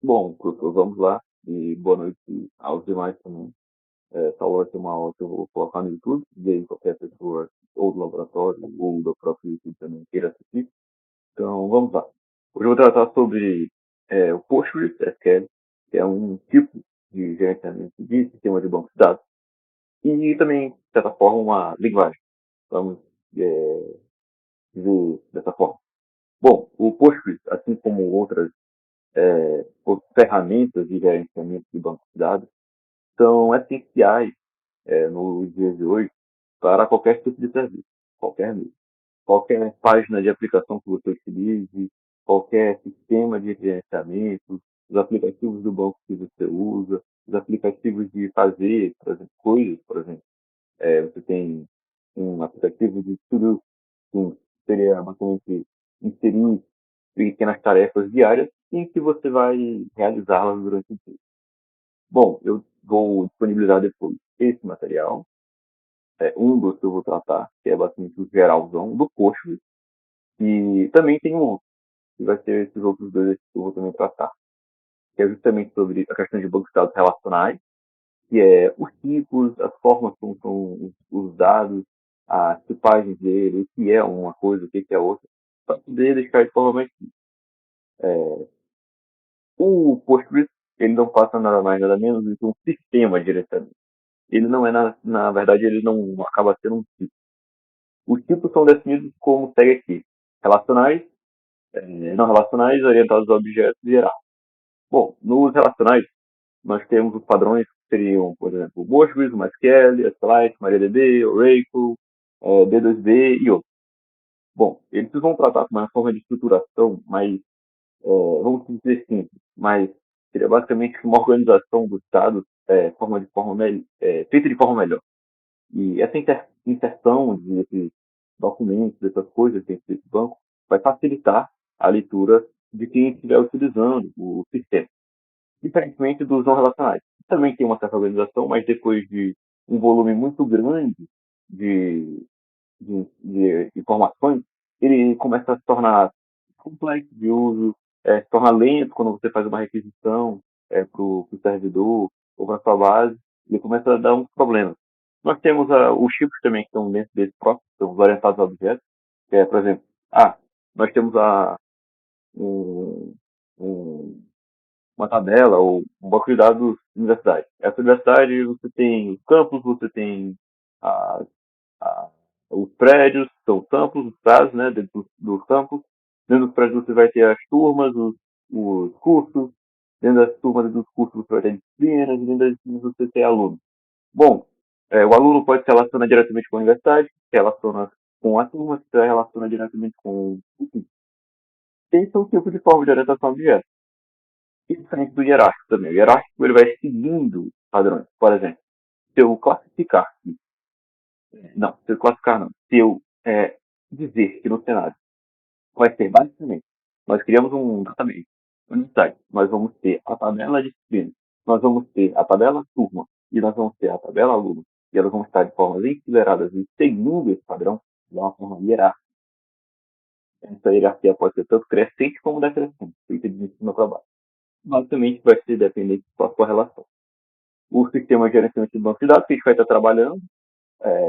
Bom, professor, vamos lá. E boa noite aos demais também. Essa aula vai ser uma aula que eu vou colocar no YouTube, e aí qualquer pessoa ou do laboratório ou do próprio YouTube também queira assistir. Então, vamos lá. Hoje eu vou tratar sobre o PostgreSQL, que é um tipo de gerenciamento de sistema de banco de dados, e também, de certa forma, uma linguagem. Vamos dizer dessa forma. Bom, o Postgres, assim como outras ferramentas de gerenciamento de bancos de dados, são essenciais nos dias de hoje para qualquer tipo de serviço, qualquer meio. Qualquer página de aplicação que você utilize, qualquer sistema de gerenciamento, os aplicativos do banco que você usa, os aplicativos de fazer, por exemplo, coisas, por exemplo. Você tem um aplicativo de tudo, que seria basicamente inserir pequenas tarefas diárias em que você vai realizá-las durante o dia. Bom, eu vou disponibilizar depois esse material, um dos que eu vou tratar, que é basicamente o geralzão do Postgres, e também tem um outro, que vai ser esses outros dois que eu vou também tratar, que é justamente sobre a questão de bancos de dados relacionais, que é os tipos, as formas como são os dados, as tipagens dele, o que é uma coisa, o que é outra, para poder deixar de forma mais simples. O Postgres, ele não passa nada mais nada menos do que um sistema de gerenciamento. Ele não é, na verdade, ele não acaba sendo um tipo. Os tipos são definidos como segue aqui: relacionais, não relacionais, orientados a objetos e gerais. Bom, nos relacionais, nós temos os padrões que seriam, por exemplo, o Postgres, o MySQL, SQLite, MariaDB, Oracle, D2B e outros. Bom, eles vão tratar com uma forma de estruturação mais, vamos dizer simples, mas seria basicamente uma organização dos dados feita de forma melhor. E essa inserção desses documentos, dessas coisas dentro desse banco, vai facilitar a leitura de quem estiver utilizando o sistema, diferentemente dos não relacionais. Também tem uma certa organização, mas depois de um volume muito grande de, de informações, ele começa a se tornar complexo de uso, se torna lento quando você faz uma requisição para o servidor ou para a sua base, ele começa a dar uns problemas. Nós temos os chips também que estão dentro desse próprio, são os orientados a objetos, que é, por exemplo, nós temos um, um, uma tabela ou um banco de dados de universidade. Essa universidade você tem os campos, você tem a, a, os prédios, são os campos, os prados, né, dentro dos campos. Dentro dos prédios você vai ter as turmas, os cursos. Dentro das turmas e dos cursos você vai ter disciplinas, e dentro das disciplinas você tem alunos. Bom, o aluno pode se relacionar diretamente com a universidade, se relaciona com a turma, se relaciona diretamente com... Enfim, tem seu tipo de forma de orientação a objetos. E diferente do hierárquico também. O hierárquico ele vai seguindo padrões. Por exemplo, se eu classificar, não, se eu classificar não, se eu dizer que no cenário vai ser basicamente, nós criamos um database, um site, nós vamos ter a tabela de disciplina, nós vamos ter a tabela turma e nós vamos ter a tabela aluno, e elas vão estar de formas enfileiradas e seguindo esse padrão de uma forma hierárquica. Essa hierarquia pode ser tanto crescente como decrescente, feita de cima para baixo. Basicamente vai ser dependente da sua relação. O sistema de gerenciamento de banco de dados que a gente vai estar trabalhando,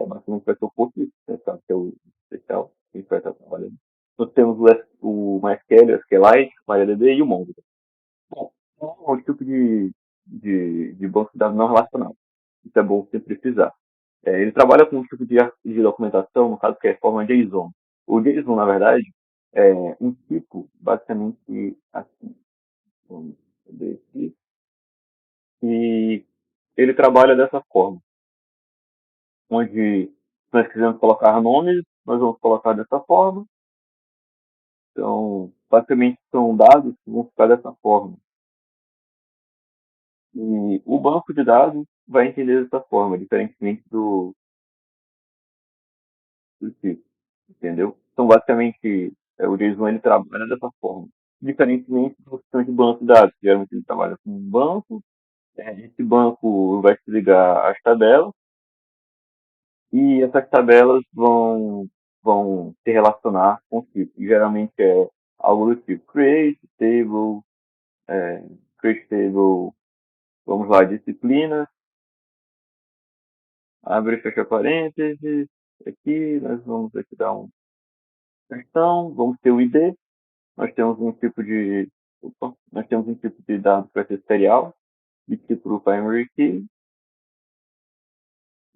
basicamente vai ser o PostGIS, né, que é o especial que a gente vai estar trabalhando. Nós temos o MySQL, o SQLite, o MariaDB e o Mongo. Bom, é um tipo de banco de dados não relacional. Isso é bom sempre precisar. Ele trabalha com um tipo de documentação, no caso que é a forma JSON. O JSON, na verdade, é um tipo, basicamente, assim, vamos ver aqui, e ele trabalha dessa forma, onde se nós quisermos colocar nomes, nós vamos colocar dessa forma. Então, basicamente, são dados que vão ficar dessa forma. E o banco de dados vai entender dessa forma, diferentemente do tipo, entendeu? Então, basicamente, o JSON ele trabalha dessa forma. Diferentemente do sistema de banco de dados, geralmente ele trabalha com um banco, esse banco vai se ligar às tabelas, e essas tabelas vão se relacionar com o tipo. E, geralmente é algo do tipo create, table, create table, vamos lá, disciplina, abre e fecha parênteses, aqui nós vamos aqui dar um cartão, vamos ter o ID, nós temos um tipo de, nós temos um tipo de dado que vai ser serial, de tipo primary key,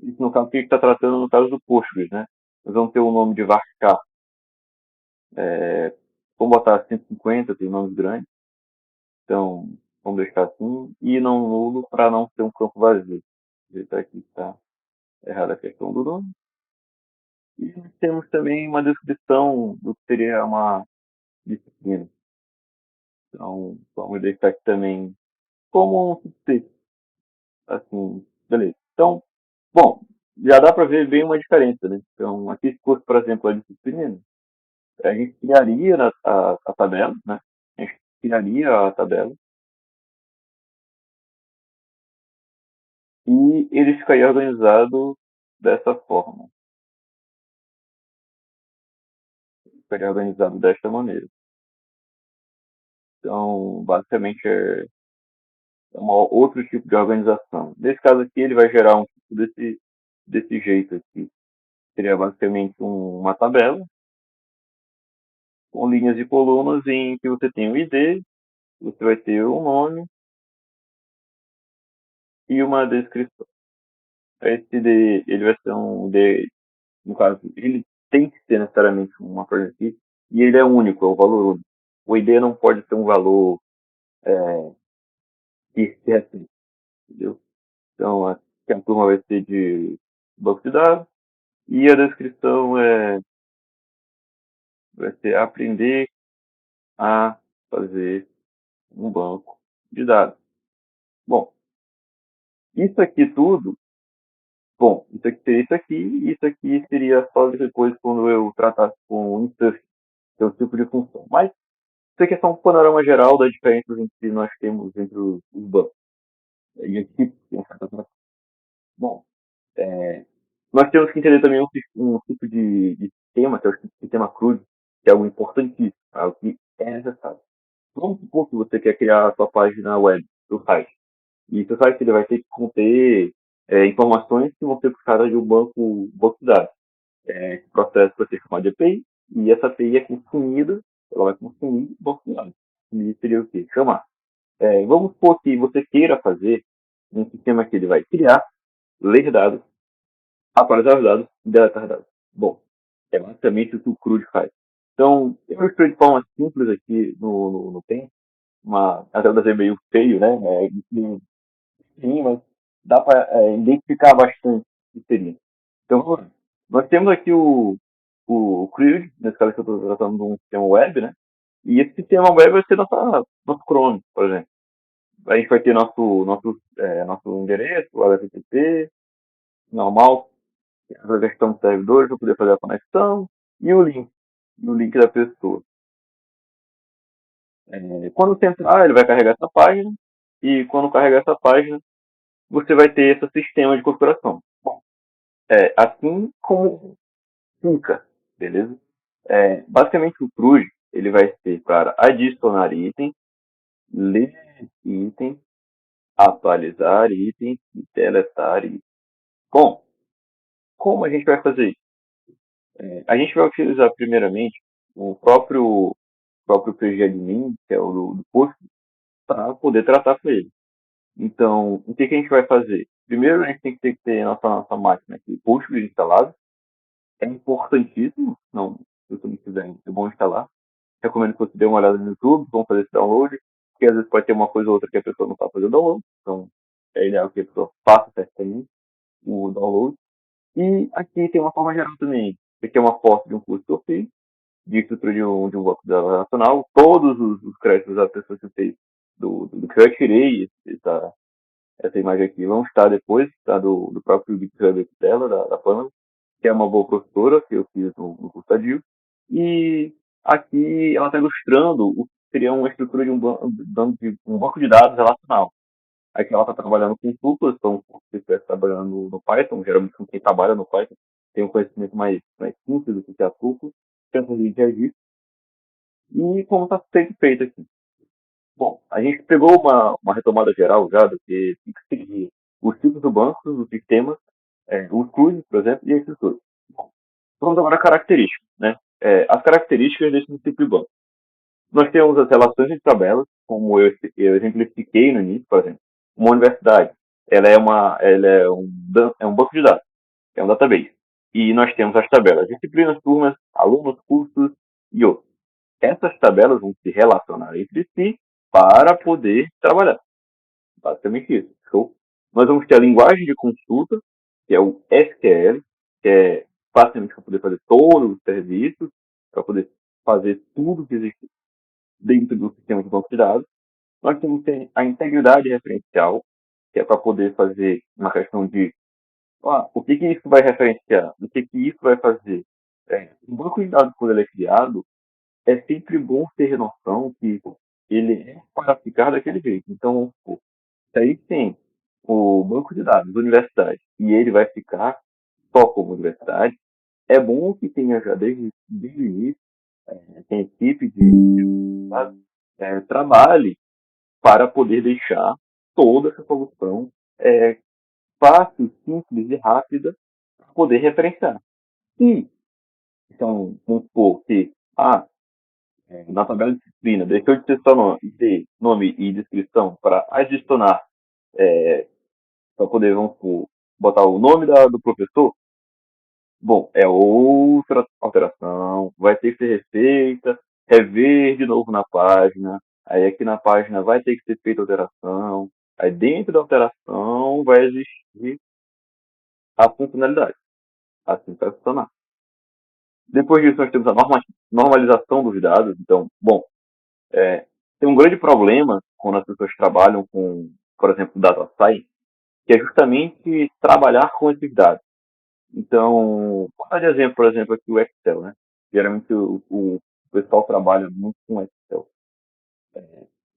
isso no caso que está tratando no caso do Postgres, né? Nós vamos ter o nome de varchar, vamos botar 150, tem nomes grandes, então vamos deixar assim, e não nulo para não ter um campo vazio. Ajeitar aqui está errada a questão do nome. E temos também uma descrição do que seria uma disciplina. Então, vamos deixar aqui também como um subtexto, assim, beleza. Então, bom, já dá para ver bem uma diferença, né? Então, aqui se fosse, por exemplo, a disciplina, a gente criaria a tabela, né? A gente criaria a tabela e ele ficaria organizado dessa forma. Ficaria organizado desta maneira. Então, basicamente, é um outro tipo de organização. Nesse caso aqui, ele vai gerar um tipo desse jeito aqui. Seria basicamente uma tabela com linhas e colunas em que você tem o ID, você vai ter um nome e uma descrição. Esse ID, ele vai ser um ID, no caso, ele tem que ser necessariamente uma coisa aqui, e ele é único, é o valor único. O ID não pode ter um valor que se repete, entendeu? Então, aqui a turma vai ser de banco de dados, e a descrição vai ser aprender a fazer um banco de dados. Bom, isso aqui tudo, bom, isso aqui seria isso aqui, e isso aqui seria só depois quando eu tratasse com o insert, que é o tipo de função. Mas isso aqui é só um panorama geral das diferenças que nós temos entre os bancos. E aqui, bom, é, nós temos que entender também um tipo de sistema, que é o sistema CRUD, que é algo importantíssimo, algo que é necessário. Vamos supor que você quer criar a sua página web, do site. E seu site ele vai ter que conter informações que vão ser puxadas de um banco de dados. Esse processo vai ser chamado de API, e essa API é consumida, ela vai consumir o banco de dados. E seria o quê? Chamar. Vamos supor que você queira fazer um sistema que ele vai criar, ler dados, atualizar os dados e deletar dados. Bom, é basicamente o que o CRUD faz. Então, eu estou de forma simples aqui no Paint, até o meio feio, né? Sim, mas dá para identificar bastante o que seria. Então, vamos lá. Nós temos aqui o CRUD, nesse caso que eu estou tratando de um sistema web, né? E esse sistema web vai ser nosso Chrome, por exemplo. A gente vai ter nosso endereço, HTTP, normal, a versão do servidor para poder fazer a conexão, e o link da pessoa. Quando você entrar, ele vai carregar essa página, e quando carregar essa página, você vai ter esse sistema de configuração. Bom, assim como fica, beleza? Basicamente, o CRUD ele vai ser para adicionar itens, ler itens, atualizar itens e deletar itens. Bom, como a gente vai fazer isso? A gente vai utilizar primeiramente o próprio PGAdmin, que é o do post, para poder tratar com ele. Então, o que a gente vai fazer? Primeiro, a gente tem que ter nossa máquina aqui, Postgres instalada. É importantíssimo, não, se você não quiser, é bom instalar. Recomendo que você dê uma olhada no YouTube, vamos fazer esse download, porque às vezes pode ter uma coisa ou outra que a pessoa não está fazendo download, então é ideal que a pessoa faça certamente o download. E aqui tem uma forma geral também. Aqui é uma foto de um curso que eu fiz, de estrutura de um banco de dados relacional. Todos os créditos da pessoa que fez do que eu tirei essa imagem aqui vão estar depois, tá? Do próprio GitHub dela, da Pamela, que é uma boa professora, que eu fiz no curso da DIL. E aqui ela está ilustrando o que seria uma estrutura de um banco de dados relacional. Aqui ela está trabalhando com tuplas, então se você estiver trabalhando no Python, geralmente com quem trabalha no Python tem um conhecimento mais simples do que a tupla, chances de agir. E como está sendo feito aqui. Bom, a gente pegou uma retomada geral já do que tem que seguir os tipos do banco, os sistemas, os CRUs, por exemplo, e esses dois. Bom, vamos agora a características, né? As características desse tipo de banco. Nós temos as relações de tabelas, como eu exemplifiquei no início, por exemplo. Uma universidade, ela é um banco de dados, é um database. E nós temos as tabelas, disciplinas, turmas, alunos, cursos e outros. Essas tabelas vão se relacionar entre si para poder trabalhar. Basicamente isso. Show? Nós vamos ter a linguagem de consulta, que é o SQL, que é basicamente para poder fazer todos os serviços, para poder fazer tudo que existe dentro do sistema de banco de dados. Nós temos a integridade referencial, que é para poder fazer uma questão de o que isso vai referenciar, o que isso vai fazer. O banco de dados, quando ele é criado, é sempre bom ter noção que ele é para ficar daquele jeito. Então, pô, se aí tem o banco de dados da universidade e ele vai ficar só como universidade, é bom que tenha já desde o início, tem equipe sabe, trabalhe para poder deixar toda essa solução é, fácil, simples e rápida para poder referenciar. E, então, vamos supor que na tabela de disciplina deixou de ter só nome e descrição para adicionar, para poder, vamos supor, botar o nome do professor. Bom, é outra alteração, vai ter que ser refeita, rever de novo na página, aí aqui na página vai ter que ser feita alteração, aí dentro da alteração vai existir a funcionalidade, assim vai funcionar. Depois disso nós temos a normalização dos dados, então, bom, tem um grande problema quando as pessoas trabalham com, por exemplo, data science, que é justamente trabalhar com esses dados. Então, vou dar de exemplo, por exemplo, aqui o Excel, né? Geralmente o pessoal trabalha muito com Excel.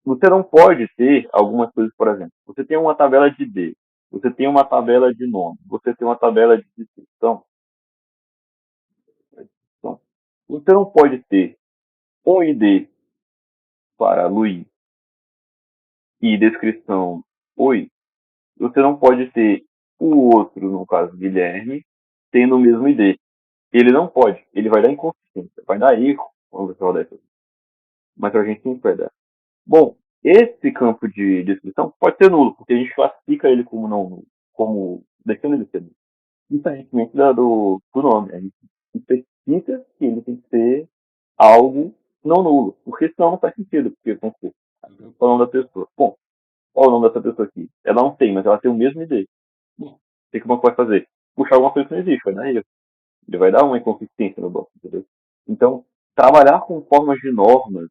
Você não pode ter algumas coisas, por exemplo, você tem uma tabela de ID, você tem uma tabela de nome, você tem uma tabela de descrição. Então, você não pode ter um ID para Luiz e descrição Oi, você não pode ter o outro, no caso Guilherme, tendo o mesmo ID. Ele não pode, ele vai dar inconsistência, vai dar erro quando você rodar isso. Mas a gente não vai dar. Bom, esse campo de descrição pode ser nulo, porque a gente classifica ele como não nulo, como deixando ele ser nulo. Independentemente do nome. A gente especifica que ele tem que ser algo não nulo, porque senão não faz sentido, porque vamos supor, qual é o nome da pessoa? Bom, qual é o nome dessa pessoa aqui? Ela não tem, mas ela tem o mesmo ID. Bom, o que o banco vai fazer? Puxar alguma coisa que não existe, vai dar erro. Ele vai dar uma inconsistência no banco, entendeu? Então, trabalhar com formas de normas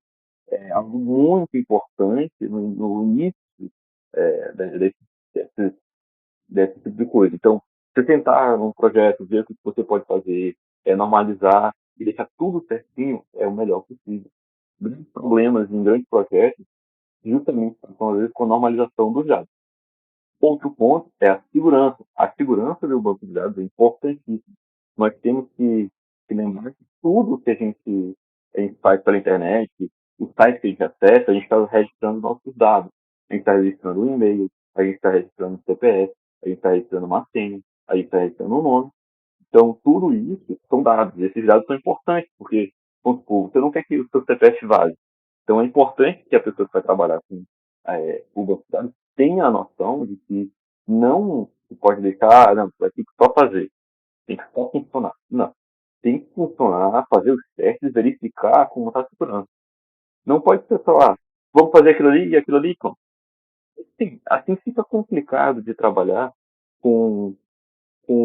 é algo muito importante no início desse, desse, desse tipo de coisa. Então, você tentar num projeto, ver o que você pode fazer, normalizar e deixar tudo certinho é o melhor possível. Grandes problemas em grandes projetos, justamente, às vezes, com a normalização dos dados. Outro ponto é a segurança. A segurança do banco de dados é importantíssima. Nós temos que lembrar que tudo que a gente faz pela internet, os sites que a gente acessa, a gente está registrando nossos dados. A gente está registrando o e-mail, a gente está registrando o CPF, a gente está registrando uma senha, a gente está registrando o nome. Então, tudo isso são dados. E esses dados são importantes, porque, vamos supor, você não quer que o seu CPF vaze. Então, é importante que a pessoa que vai trabalhar com o banco de dados tenha a noção de que não se pode deixar, não, vai ter que só fazer, tem que só funcionar. Não. Tem que funcionar, fazer os testes, verificar como está a segurança. Não pode ser só, vamos fazer aquilo ali e aquilo ali, pronto. Assim fica complicado de trabalhar com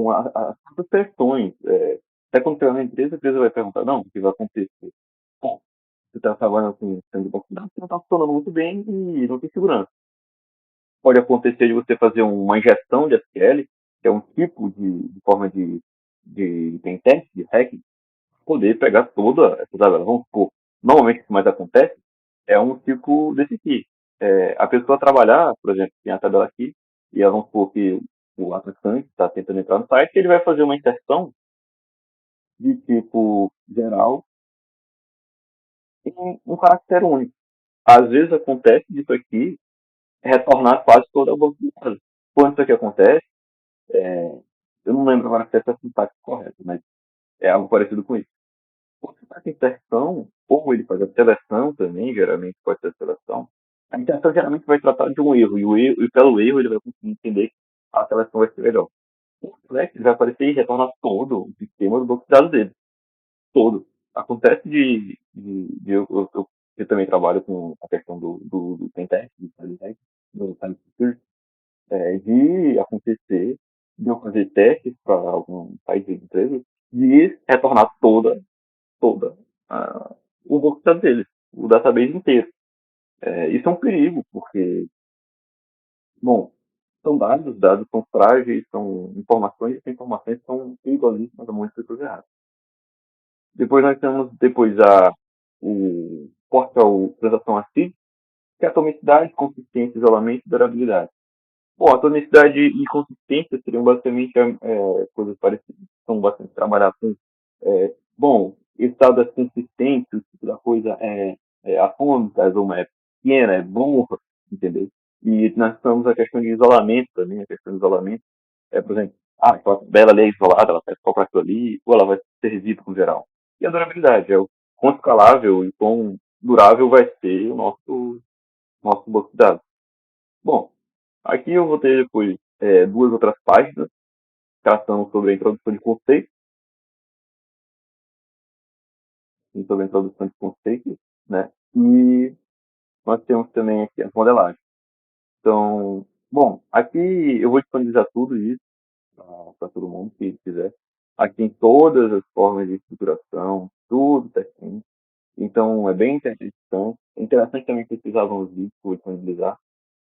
as pressões. Até quando você vai na empresa, a empresa vai perguntar, não, o que vai acontecer? Bom, você está trabalhando com sistema de banco de dados, você não está funcionando muito bem e não tem segurança. Pode acontecer de você fazer uma injeção de SQL, que é um tipo de forma de pentest, de hacking, poder pegar toda essa tabela. Vamos supor, normalmente o que mais acontece é um tipo desse aqui. A pessoa trabalhar, por exemplo, tem a tabela aqui, e vamos supor que o atacante está tentando entrar no site, ele vai fazer uma inserção de tipo geral em um caractere único. Às vezes acontece disso aqui retornar quase toda a banco de dados. Quando isso aqui acontece, eu não lembro agora se essa é a sintaxe correta, mas é algo parecido com isso. Quando você faz inserção, ou ele faz a seleção também, geralmente pode ser a seleção, a inserção geralmente vai tratar de um erro, e pelo erro ele vai conseguir entender que a seleção vai ser melhor. O Flex vai aparecer e retorna todo o sistema do banco de dados dele. Todo. Acontece eu também trabalho com a questão do pentest, do cybertech, do cybersecurity, de acontecer, de eu fazer testes para algum país de empresa, de retornar toda o banco de dados deles, o database inteiro. Isso é um perigo, porque, bom, são dados são frágeis, são informações, e informações são perigosíssimas a muitas pessoas erradas. Depois nós temos o portal transação ACID, que é atomicidade, consistência, isolamento e durabilidade. Bom, atomicidade e consistência seriam basicamente coisas parecidas, são bastante trabalhadas com. Bom, esse tal das consistências, o tipo da coisa atômica, uma é pequena, é bom, entendeu? E nós temos a questão de isolamento também, a questão de isolamento. Por exemplo, aquela tabela ali é isolada, ela serve só para aquilo ali, ou ela vai ser resíduo com geral. E a durabilidade, é o quão escalável e quão durável vai ser o nosso banco de dados. Bom, aqui eu vou ter depois duas outras páginas tratando sobre a introdução de conceitos, sobre a introdução de conceitos, né? E nós temos também aqui as modelagens. Então, bom, aqui eu vou disponibilizar tudo isso para todo mundo que quiser. Aqui tem todas as formas de estruturação, tudo certinho. Então, é bem interessante. É interessante também pesquisar alguns vídeos que eu vou disponibilizar,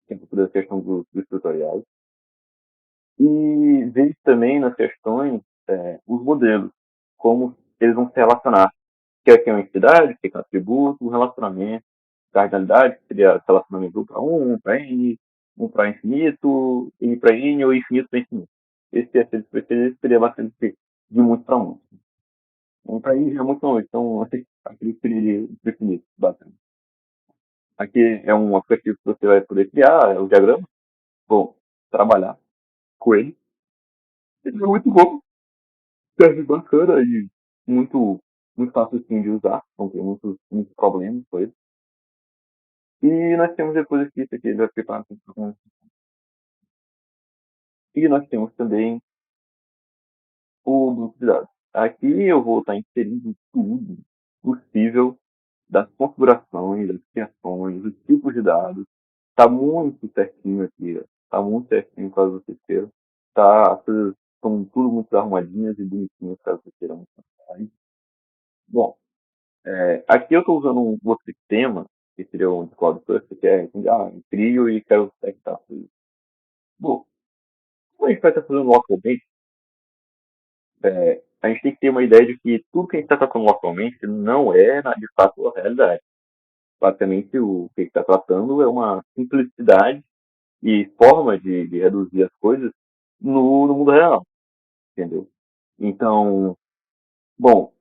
tem toda a questão dos tutoriais. E ver também nas questões os modelos, como eles vão se relacionar. Que é uma entidade, que é um atributo, um relacionamento, cardinalidade, que seria relacionamento para um para N, um para infinito, N para N ou infinito para infinito. Esse seria bastante de muito para muito. Um para N já é muito longe, então aquele seria infinito, bastante. Aqui é um aplicativo que você vai poder criar, é o diagrama. Bom, trabalhar com ele. Ele é muito bom, serve bacana e muito, muito fácil assim, de usar, não tem muitos problemas com ele. E nós temos depois aqui, isso aqui ele vai preparar e nós temos também o banco de dados. Aqui eu vou estar inserindo tudo possível das configurações, das criações, dos tipos de dados. Está muito certinho aqui, está muito certinho caso você queira. Tá, as coisas estão tudo muito arrumadinhas e bonitinhas caso você queira mostrar. Bom, aqui eu estou usando um outro sistema, que seria um Cloud Cluster, que eu crio e quero testar tudo. Bom, como a gente vai estar fazendo localmente, a gente tem que ter uma ideia de que tudo que a gente está tratando localmente não é, de fato, a realidade. Basicamente, o que a gente está tratando é uma simplicidade e forma de reduzir as coisas no mundo real, entendeu? Então, bom,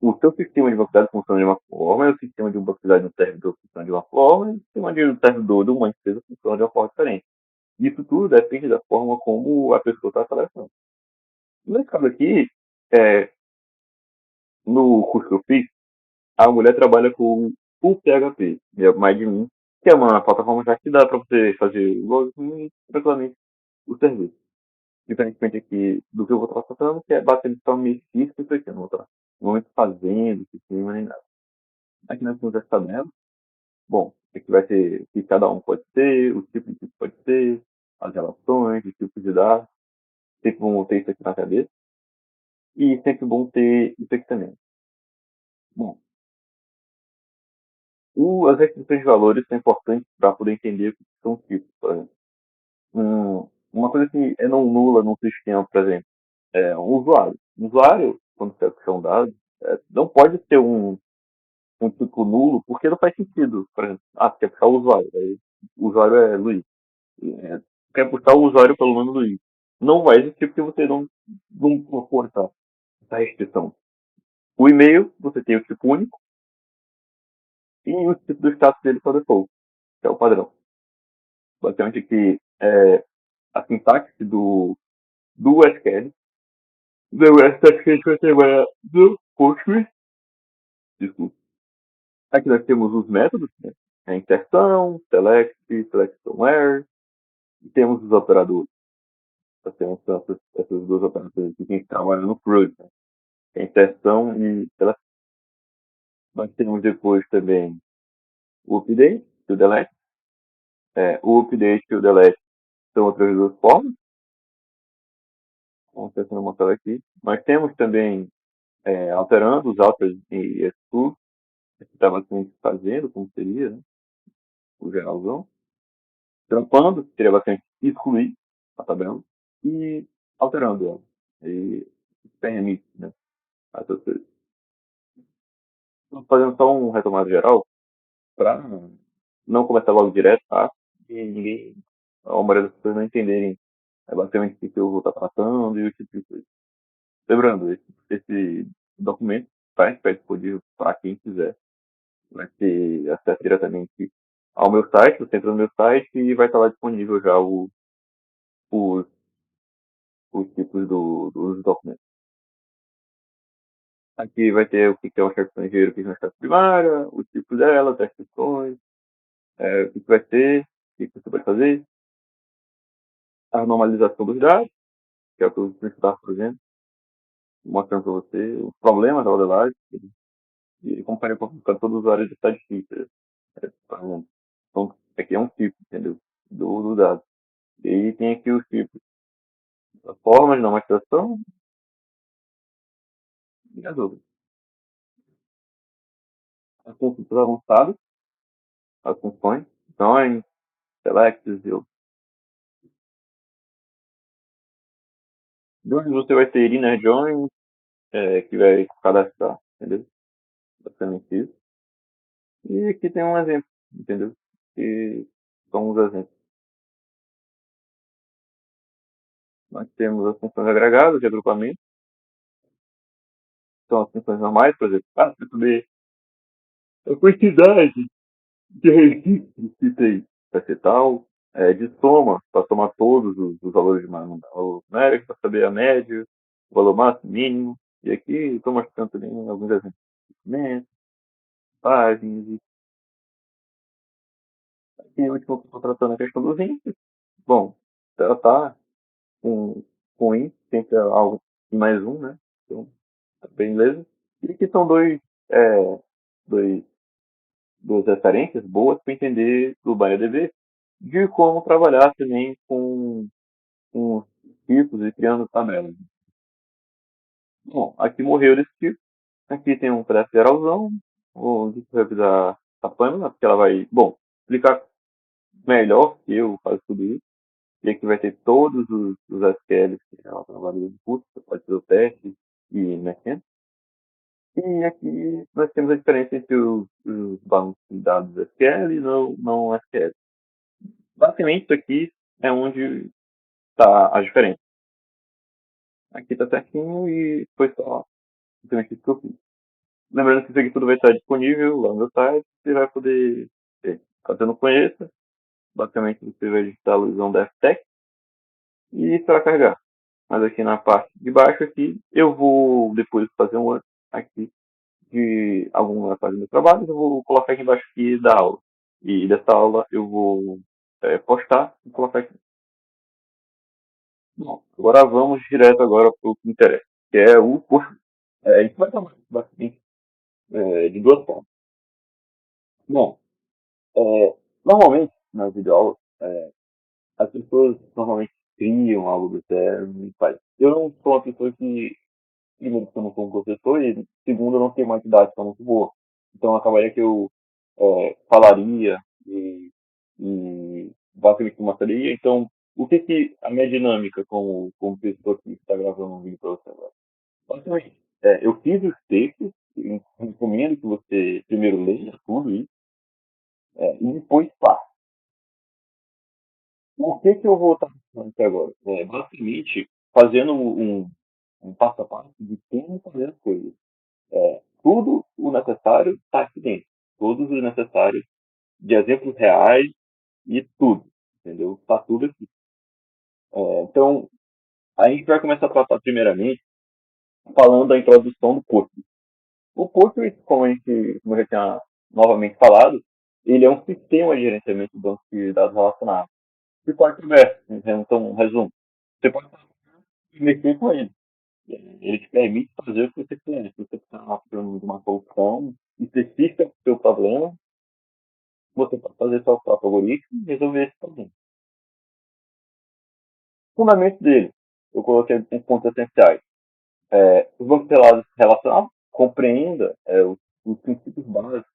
o seu sistema de banco funciona de uma forma, e o sistema de banco no servidor funciona de uma forma, e o sistema de servidor de uma empresa funciona de uma forma diferente. Isso tudo depende da forma como a pessoa está trabalhando. Nesse caso aqui, é, no curso que eu fiz, a mulher trabalha com o PHP, mais de mim, que é uma plataforma já que dá para você fazer login e tranquilamente o serviço. Diferentemente aqui do que eu vou estar tratando, que é basicamente só mexer isso aqui, eu não vou estar muito fazendo, sistema nem nada. Aqui nós temos essa tabela. Bom, aqui vai ser o que cada um pode ser, o tipo de tipo pode ser, as relações, os tipos de dados. Sempre bom ter isso aqui na cabeça. E sempre bom ter isso aqui também. Bom, as restrições de valores são importantes para poder entender o que são tipos, por exemplo. Uma coisa que é não nula num sistema, por exemplo, é um usuário. Um usuário, quando você puxar um dado, não pode ter um tipo nulo, porque não faz sentido. Por exemplo, você quer puxar o usuário, aí o usuário é Luiz. Quer puxar o usuário pelo nome Luiz. Não vai existir porque você não colocou essa restrição. O e-mail, você tem o tipo único, E o tipo do status dele é o default, que é o padrão. Basicamente aqui é a sintaxe do SQL, do SQL que a gente vai trabalhar do Postgres, desculpa. Aqui nós temos os métodos, né? A inserção, select, selection where, e temos os operadores. Nós temos essas duas operações aqui que a gente trabalha no CRUD, né? A inserção e seleção. Nós temos depois também o update e o delete. O update e o delete são outras duas formas. Vamos tentando mostrar aqui. Nós temos também alterando os alters e exclude, que está bastante fazendo, como seria, né? O geralzão. Trampando, que seria bastante excluir a tabela, e alterando ela. E permite, né? Essas coisas. Então, fazendo só um retomado geral, para não começar logo direto, tá? E ninguém, a maioria das pessoas não entenderem basicamente o que eu vou estar tratando e o tipo de coisa. Lembrando, esse documento está disponível para quem quiser. Vai ter acesso diretamente ao meu site, você entra no meu site e vai estar lá disponível já os, os tipos dos documentos. Aqui vai ter o que é um chefe estrangeiro, o que é uma chefe primária, o tipo dela, as restrições, o que vai ter, o que você vai fazer, a normalização dos dados, que é o que eu estava fazendo, mostrando para você os problemas da modelagem, e comparei com todos os usuários está difícil. Então, aqui é um tipo, entendeu? Do dado. E aí tem aqui os tipos, as formas de normalização e as outras. As consultas avançadas, as funções, join, select, e outros. Join você vai ter inner join, que vai cadastrar, entendeu? Basicamente isso. E aqui tem um exemplo, entendeu? Que são os exemplos. Nós temos as funções agregadas de agrupamento, são as funções normais, por exemplo, para saber a quantidade de registros que tem vai ser tal, de soma, para somar todos os valores de valor numérico, para saber a média, o valor máximo, mínimo. E aqui estou mostrando também alguns exemplos de documentos, páginas, e aqui o último que estou tratando é a questão dos índices. Bom, tratar com índice sempre é algo e mais um, né? Então, beleza. E aqui são é, dois, duas referências boas para entender do BahiaDB de como trabalhar também com tipos e criando tabelas. Bom, aqui morreu desse tipo. Aqui tem um pedaço geralzão, onde você vai precisar da Pamela, porque ela vai, bom, explicar melhor que eu faço tudo isso. E aqui vai ter todos os SQLs que ela trabalha no curso, você pode fazer o teste e mexendo. E aqui nós temos a diferença entre os bancos de dados SQL e não SQL. Basicamente, isso aqui é onde está a diferença. Aqui está certinho e foi só simplesmente isso que eu fiz. Lembrando que isso aqui tudo vai estar disponível lá no meu site, você vai poder ver. Caso você não conheça, basicamente você vai digitar a ilusão da FTech e isso vai carregar. Mas aqui na parte de baixo aqui, eu vou depois fazer um aqui de alguma parte do meu trabalho, eu vou colocar aqui embaixo aqui da aula. E dessa aula eu vou postar e colocar aqui. Bom, agora vamos direto agora para o que interessa, que é o curso. A gente vai trabalhar basicamente de duas formas. Bom, normalmente nas videoaulas, as pessoas normalmente criam algo do zero e faz. Eu não sou uma pessoa que, primeiro, que eu não sou um professor e, segundo, eu não tenho uma didática muito boa. Então, acabaria que eu falaria e basicamente mostraria. Então, o que que a minha dinâmica como pessoa que está gravando um vídeo para você agora? Basicamente, eu fiz os textos, eu recomendo que você primeiro leia tudo isso e depois faça. O que que eu vou estar falando aqui agora? Basicamente, fazendo um passo a passo de como fazer as coisas. Tudo o necessário está aqui dentro. todos os necessários de exemplos reais e tudo, entendeu? Tá tudo aqui. Então, a gente vai começar a tratar primeiramente falando da introdução do Postgres. O Postgres, como eu já tinha novamente falado, ele é um sistema de gerenciamento de bancos de dados relacionados. E pode ser, então, um resumo. Você pode mexer com ele. Ele te permite fazer o que você quer. Se você está procurando uma solução específica para o seu problema, você pode fazer seu próprio algoritmo e resolver esse problema. O fundamento dele, eu coloquei alguns pontos essenciais. Os bancos relacionados compreenda os princípios básicos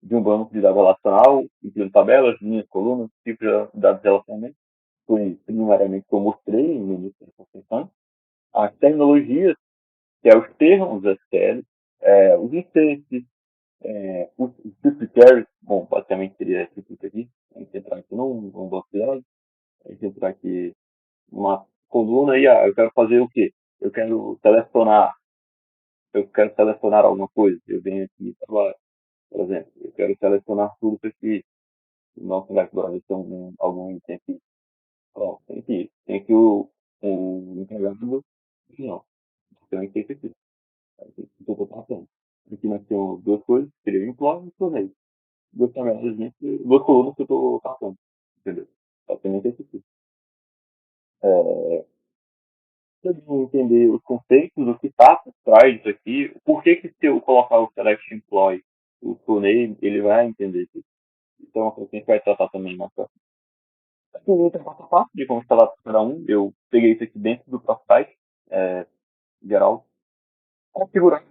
de um banco de dados relacional, incluindo tabelas, linhas, colunas, tipos de dados de relacionamento. Foi primariamente que eu mostrei no início da apresentação. As tecnologias, que é os termos SQL, os instances, os secretaries, bom, basicamente seria esse aqui. A gente entrar aqui num banco de dados, a gente entrar aqui numa coluna e eu quero fazer o quê? Eu quero selecionar, eu quero selecionar alguma coisa. Eu venho aqui, por exemplo, eu quero selecionar tudo para esse nosso dashboard, tem algum item aqui. Pronto, tem aqui o empregado, não, tem um item aqui. Estou passando. Aqui nós temos duas coisas, que seria o employee e o torneio. Duas tabelas, duas colunas que eu estou passando, entendeu? Basicamente esse aqui. É, também entender os conceitos, o que está por trás disso aqui, por que que se eu colocar o select employee, o torneio, ele vai entender isso. Então, é uma coisa que a gente vai tratar também mais pra frente. Aqui entra passo a passo de como instalar cada um. Eu peguei isso aqui dentro do próprio site, é, geral. Configurar.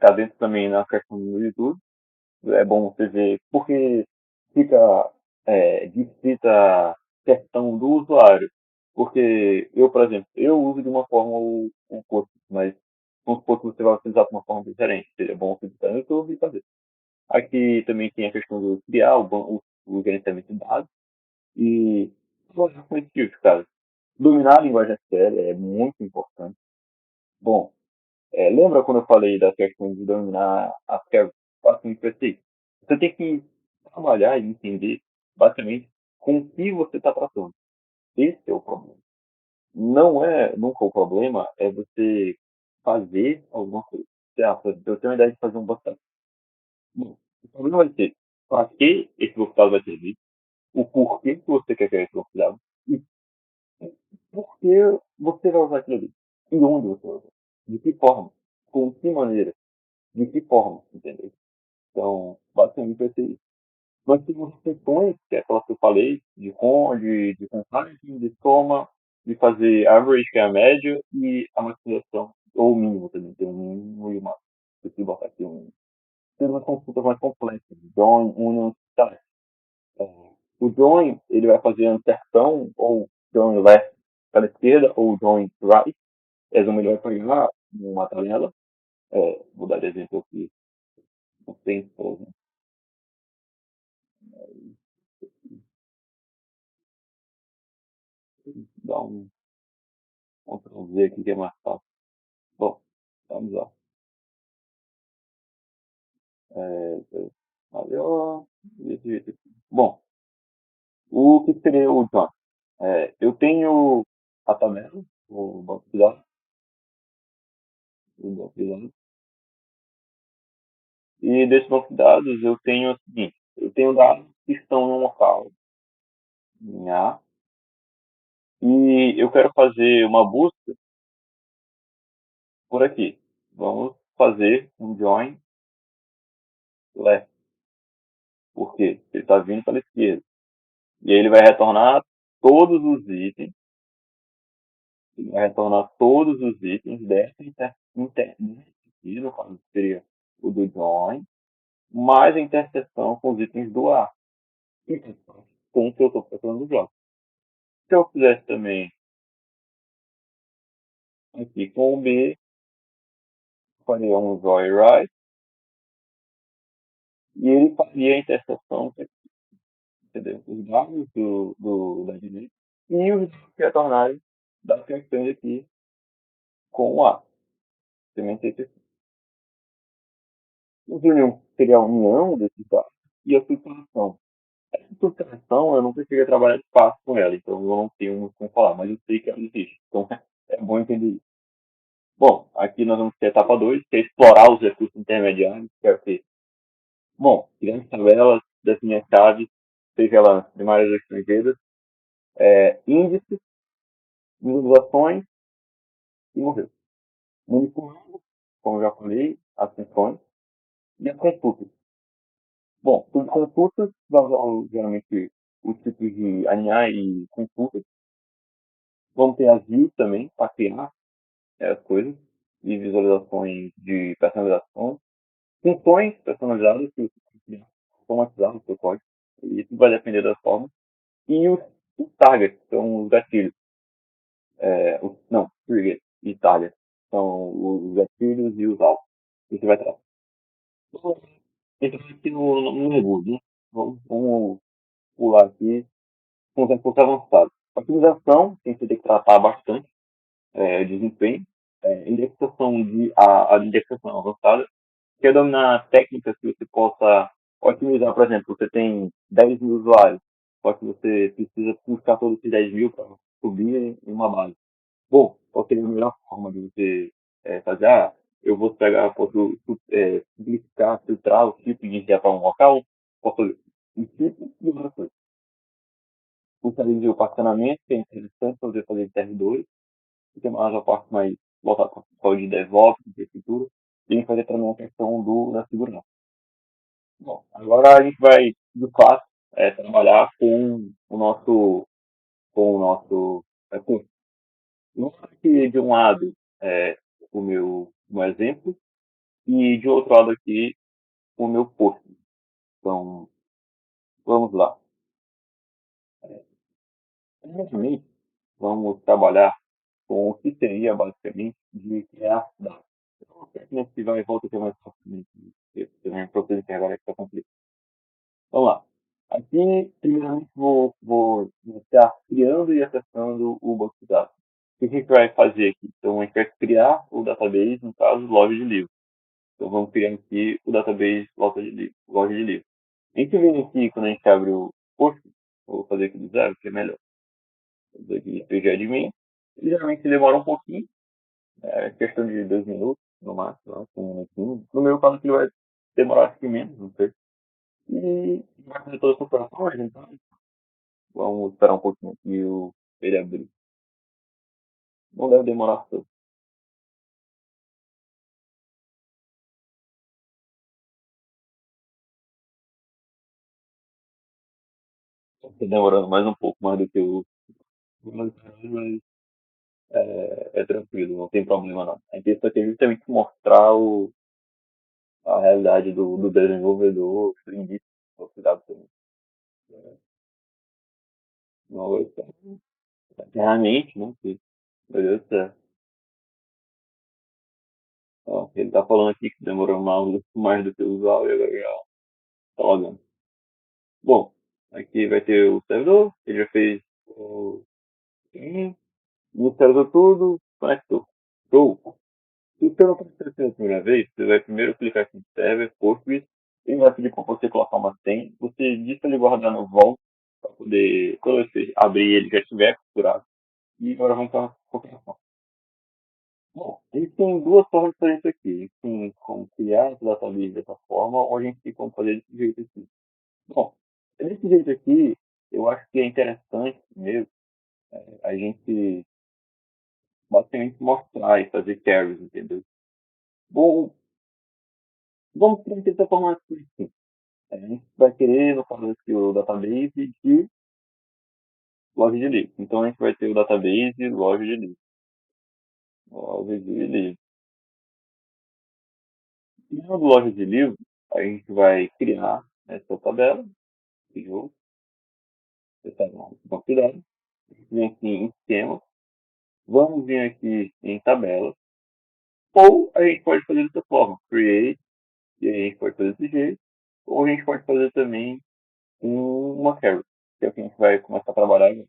Tá dentro também na questão do YouTube. É bom você ver porque fica descrita a questão do usuário. Porque eu, por exemplo, eu uso de uma forma o curso, mas vamos supor que você vai utilizar de uma forma diferente. Seria bom você visitar no YouTube e fazer. Aqui também tem a questão do criar o gerenciamento de dados e com isso, cara. Dominar a linguagem SQL é muito importante. Bom, lembra quando eu falei da questão de dominar as basicamente perfeitas? Você tem que trabalhar e entender, basicamente, com o que você está tratando. Esse é o problema. Não é nunca o problema é você fazer alguma coisa. Eu tenho a ideia de fazer um botão. Bom, o problema vai ser para que esse botão vai servir, o porquê que você quer criar esse botão e por que você vai usar aquilo ali. E onde você vai usar. De que forma. Com que maneira. De que forma, entendeu? Então, basicamente vai ser isso. Nós temos funções, que é aquelas que eu falei, de contagem, de soma, de fazer average, que é a média, e a maximização, ou o mínimo também, tem um mínimo e uma. Se botar aqui um mínimo. Tem umas consultas mais complexas, join, union, tá. O join, ele vai fazer a inserção, ou join left para a esquerda, ou join right, é o melhor para pegar uma tabela. Vou dar exemplo aqui, não tem, por exemplo, dar um Ctrl Z aqui que é mais fácil. Bom, vamos lá. Maior, desse jeito aqui. Bom, o que seria o join? Eu tenho a tabela, o banco de dados, o banco de dados, e desse banco de dados eu tenho o seguinte, eu tenho dados que estão no local em A, e eu quero fazer uma busca por aqui. Vamos fazer um join left, porque ele está vindo para a esquerda. E aí ele vai retornar todos os itens, ele vai retornar todos os itens dessa aqui, no caso seria o do join, mais a interseção com os itens do A, com o que eu estou procurando do bloco. Se eu fizesse também aqui com o B, faria um joyride, e ele faria a interseção, entendeu? Os dados da direita e os dados que retornarem das questões aqui com o A. Também tem esse. Os união. seria a união desses dados e a estruturação. Essa estruturação, eu nunca cheguei a trabalhar de fato com ela, então eu não tenho muito como falar, mas eu sei que ela existe. Então é bom entender isso. Bom, aqui nós vamos ter a etapa 2, que é explorar os recursos intermediários, que é o quê? Bom, grandes tabelas, definir as chaves, seja elas primárias ou estrangeiras, índices, minimizações e morreu. Manipulando, como eu já falei, as funções e as consultas. Bom, sobre consultas, nós vamos geralmente os tipos de alinhar e consultas. Vamos ter as views também, para criar as coisas, e visualizações de personalização. Funções personalizadas que você pode criar, automatizar no seu código. E isso vai depender das formas. E os targets, que são os gatilhos. Não, trigger e target. São os gatilhos e os alvos. Isso vai tratar. Então, aqui no reboot, né? Vamos pular aqui com os recursos avançados. Otimização, tem que ter que tratar bastante, desempenho. A indexação avançada, que é dominar técnicas que você possa otimizar. Por exemplo, você tem 10 mil usuários, só que você precisa buscar todos esses 10 mil para subir em uma base. Bom, qual seria a melhor forma de você fazer? Eu vou pegar, posso simplificar, filtrar o tipo de enviar para um local, posso um tipo e outra coisa. Utilize o particionamento, que é interessante poder fazer de TR2, que tem mais a parte mais voltada para o pessoal de DevOps, de arquitetura, e fazer também a questão da segurança. Bom, agora a gente vai, de fato, trabalhar com o nosso curso. Vamos aqui de um lado o meu exemplo e de outro lado aqui o meu post. Então, vamos lá. Primeiramente, vamos trabalhar com o que seria basicamente de criar dados. Então, se vai e volta ter mais facilmente, também para vocês enxergarem que está complicado. Vamos lá. Aqui, primeiramente, vou estar criando e acessando o banco de dados. O que a gente vai fazer aqui? Então, a gente vai criar o database, no caso, loja de livros. Então, vamos criar aqui o database loja de livros. A gente vem aqui, quando a gente abre o post, vou fazer aqui do zero, que é melhor. Vou fazer aqui PG admin. Ele geralmente demora um pouquinho, questão de 2 minutos, no máximo, né, um minutinho. No meu caso, ele vai demorar acho que menos, não sei. E vai fazer todas as operações, então vamos esperar um pouquinho aqui ele abrir. Não deve demorar tanto. Está demorando mais um pouco mais do que mas é tranquilo, não tem problema não. A intenção aqui é justamente mostrar a realidade do desenvolvedor, do início, do cuidado também. Não vai ser eternamente, né? Meu Deus do céu. Ó, ele tá falando aqui que demorou mais do que o usual e agora já tá logando. Bom, aqui vai ter o servidor, ele já fez inicializou tudo, conectou. Show! Se você não está acontecendo a primeira vez, você vai primeiro clicar aqui em server, Postgres, ele vai pedir para você colocar uma senha, você diz para ele guardar no Vault, para poder, quando você abrir ele já estiver configurado. E agora vamos para a configuração. Bom, a gente tem duas formas de fazer isso aqui. A gente tem como criar esse database dessa forma, ou a gente tem como fazer desse jeito aqui. Bom, desse jeito aqui, eu acho que é interessante mesmo a gente basicamente mostrar e fazer carries, entendeu? Bom, vamos ter essa forma assim. A gente vai querer, no caso aqui, o database de loja de livros. Então a gente vai ter o database loja de livros. Loja de livros. Criando loja de livros, a gente vai criar essa tabela, criou, essa uma cuidado. Vem aqui em esquema. Vamos vir aqui em tabela. Ou a gente pode fazer dessa forma, create, e aí a gente pode fazer desse jeito. Ou a gente pode fazer também uma carry, que é o que a gente vai começar a trabalhar agora.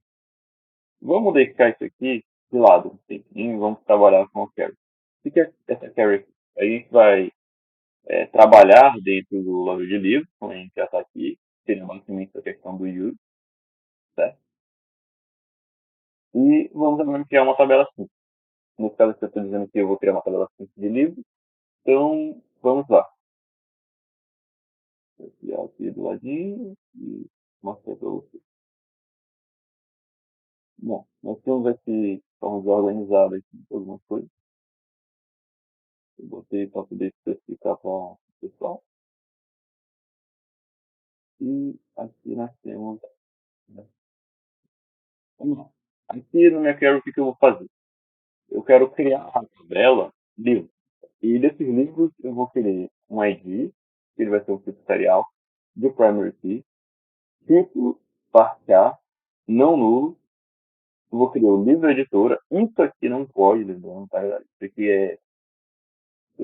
Vamos deixar isso aqui de lado, assim, e vamos trabalhar com a carry. O que é essa carry aqui? A gente vai trabalhar dentro do loja de livros, como a gente já está aqui, seria basicamente a questão do use, certo? E vamos agora criar uma tabela simples. No caso que eu estou dizendo que eu vou criar uma tabela simples de livros, então vamos lá. Vou criar aqui do ladinho e mostrar para você. Bom, nós temos aqui, vamos organizar aqui algumas coisas. Eu botei para poder especificar para o pessoal. E aqui nós temos. Né, vamos lá. Aqui no minha quero o que eu vou fazer? Eu quero criar a tabela livros. E desses livros eu vou querer um ID, que ele vai ser um tipo serial, do primary key, título, parte A, não nulo. Eu vou querer o livro editora. Isso aqui não pode, lembrando, tá? Isso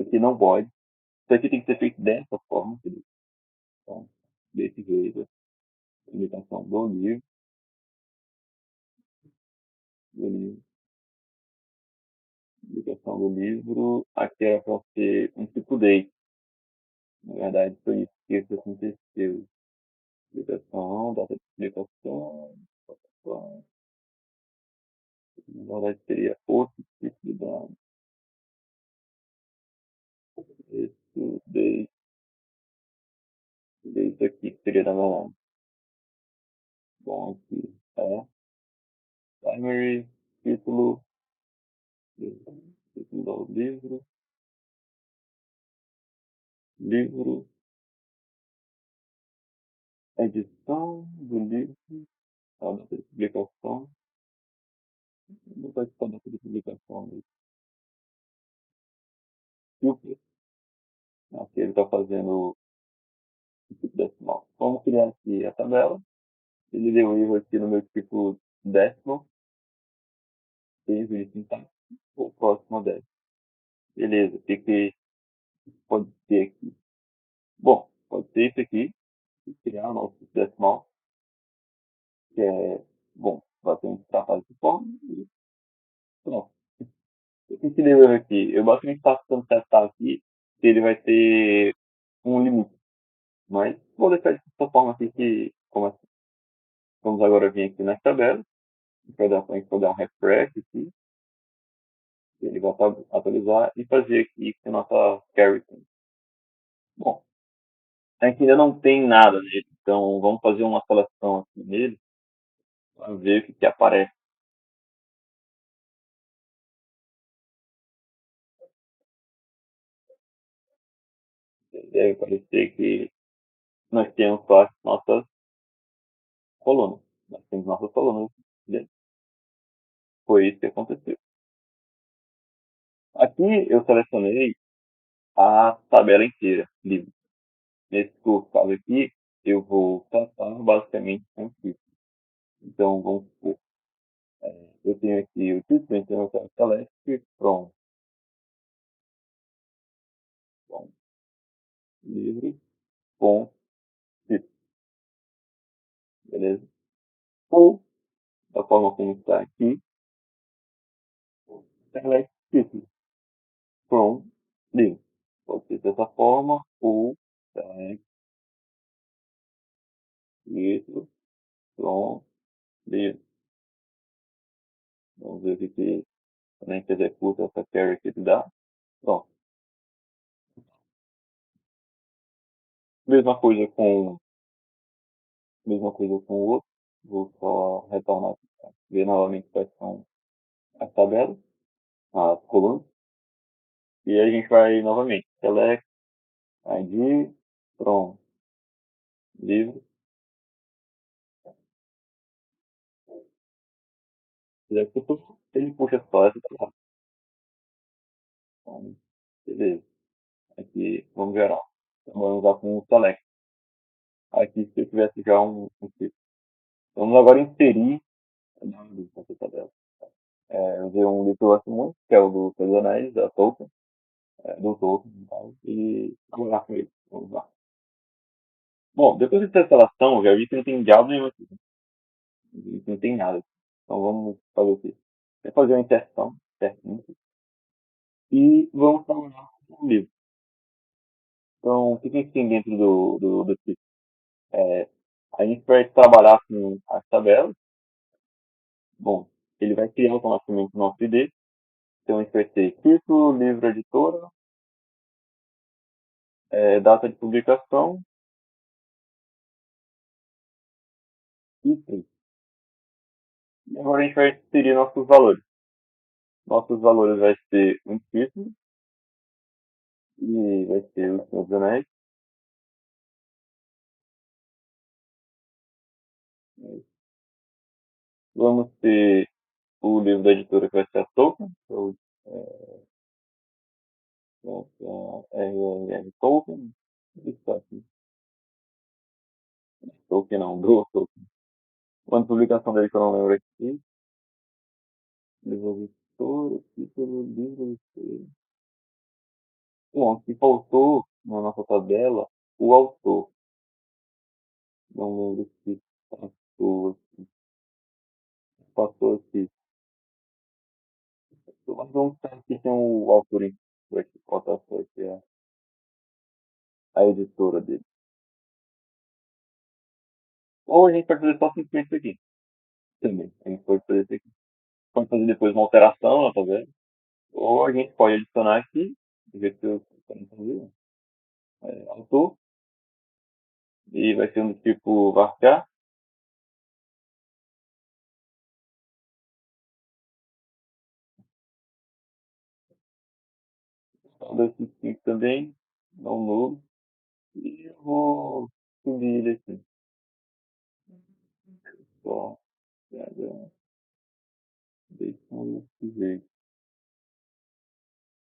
aqui não pode. Isso aqui tem que ser feito dessa forma, querido. Então, desse jeito, indicação do livro, indicação do livro. Aqui era para ser um tipo date. Na verdade, foi isso que aconteceu. Publicação, data de publicação, na verdade seria outro tipo de dado. Esse desse aqui, que seria na verdade. Bom, aqui é primary, título, título do livro, livro, edição do livro, a data de publicação, não vai ser a data de publicação, e o preço. Aqui ele está fazendo o tipo decimal. Vamos criar aqui a tabela. Ele deu erro aqui no meu tipo décimo, erro de sintaxe, o próximo a 10. Beleza, o que, que pode ser aqui? Bom, pode ser isso aqui, criar o nosso tipo decimal, que é, bom, basicamente tratar dessa forma e pronto. O que, que deu erro aqui? Eu basicamente estava tentando testar aqui se ele vai ter um limite, mas vou deixar dessa forma aqui que, como assim, vamos agora vir aqui na tabela, a gente vai dar um refresh aqui, ele vai atualizar e fazer aqui com a nossa carry. Bom, a gente ainda não tem nada nele, então vamos fazer uma seleção aqui nele para ver o que, que aparece. Deve aparecer que nós temos só as nossas colunas. Nós temos nossas colunas dentro. Foi isso que aconteceu. Aqui eu selecionei a tabela inteira, livre. Nesse caso aqui, eu vou tratar basicamente com o título. Então, vamos supor, eu tenho aqui o título, então eu quero select from, bom, livre, com título, beleza? Ou, da forma como está aqui, select título from livre. Pode ser dessa forma, ou select título from livre. Vamos ver o que quando a gente executa essa query que ele dá. Pronto. Mesma coisa com, mesma coisa com o outro. Vou só retornar, ver novamente quais são as tabelas, as colunas. E aí a gente vai novamente. Select, ID, pronto, livro. Executou, ele puxa só essa tabela. Então, beleza. Aqui, vamos gerar. Então, vamos usar com o select. Aqui, se eu tivesse já um tipo. Vamos agora inserir essa tabela. Eu usei um livro que eu gosto muito, que é o do Senhor dos Anéis, da Tolkien, do Tolkien e tal, e trabalhar com ele. Vamos lá. Bom, depois dessa instalação, eu já vi que não tem diabo nenhum aqui, né? Não tem nada. Então vamos fazer o quê? Vamos fazer uma inserção, certinho, e vamos trabalhar com o livro. Então, o que que a gente tem dentro do Cifra? É, a gente vai trabalhar com as tabelas. Bom, ele vai criar automaticamente o nosso ID. Então, a gente vai ter título, livro, editora, data de publicação e preço. E agora a gente vai inserir nossos valores. Nossos valores vai ser um título e vai ser o Senhor dos Anéis. Vamos ter o livro da editora que vai ser a Tolkien, que é o R.R. Tolkien. Isso aqui. Tolkien não, do Tolkien. O ano de publicação dele que eu não lembro aqui. Livro da editora, título, livro de... Bom, se faltou na nossa tabela o autor. Não lembro se passou aqui. Mas vamos pensar que tem o autor em aqui, falta só aqui a editora dele. Ou a gente pode fazer só simplesmente isso aqui. Também. A gente pode fazer isso aqui. Pode fazer depois uma alteração na tabela. Ou a gente pode adicionar aqui, do jeito que eu quero fazer, autor, e vai ser um do tipo varchar. Então, desse tipo também, dá um novo. E eu vou subir ele aqui. Só, deixando desse jeito.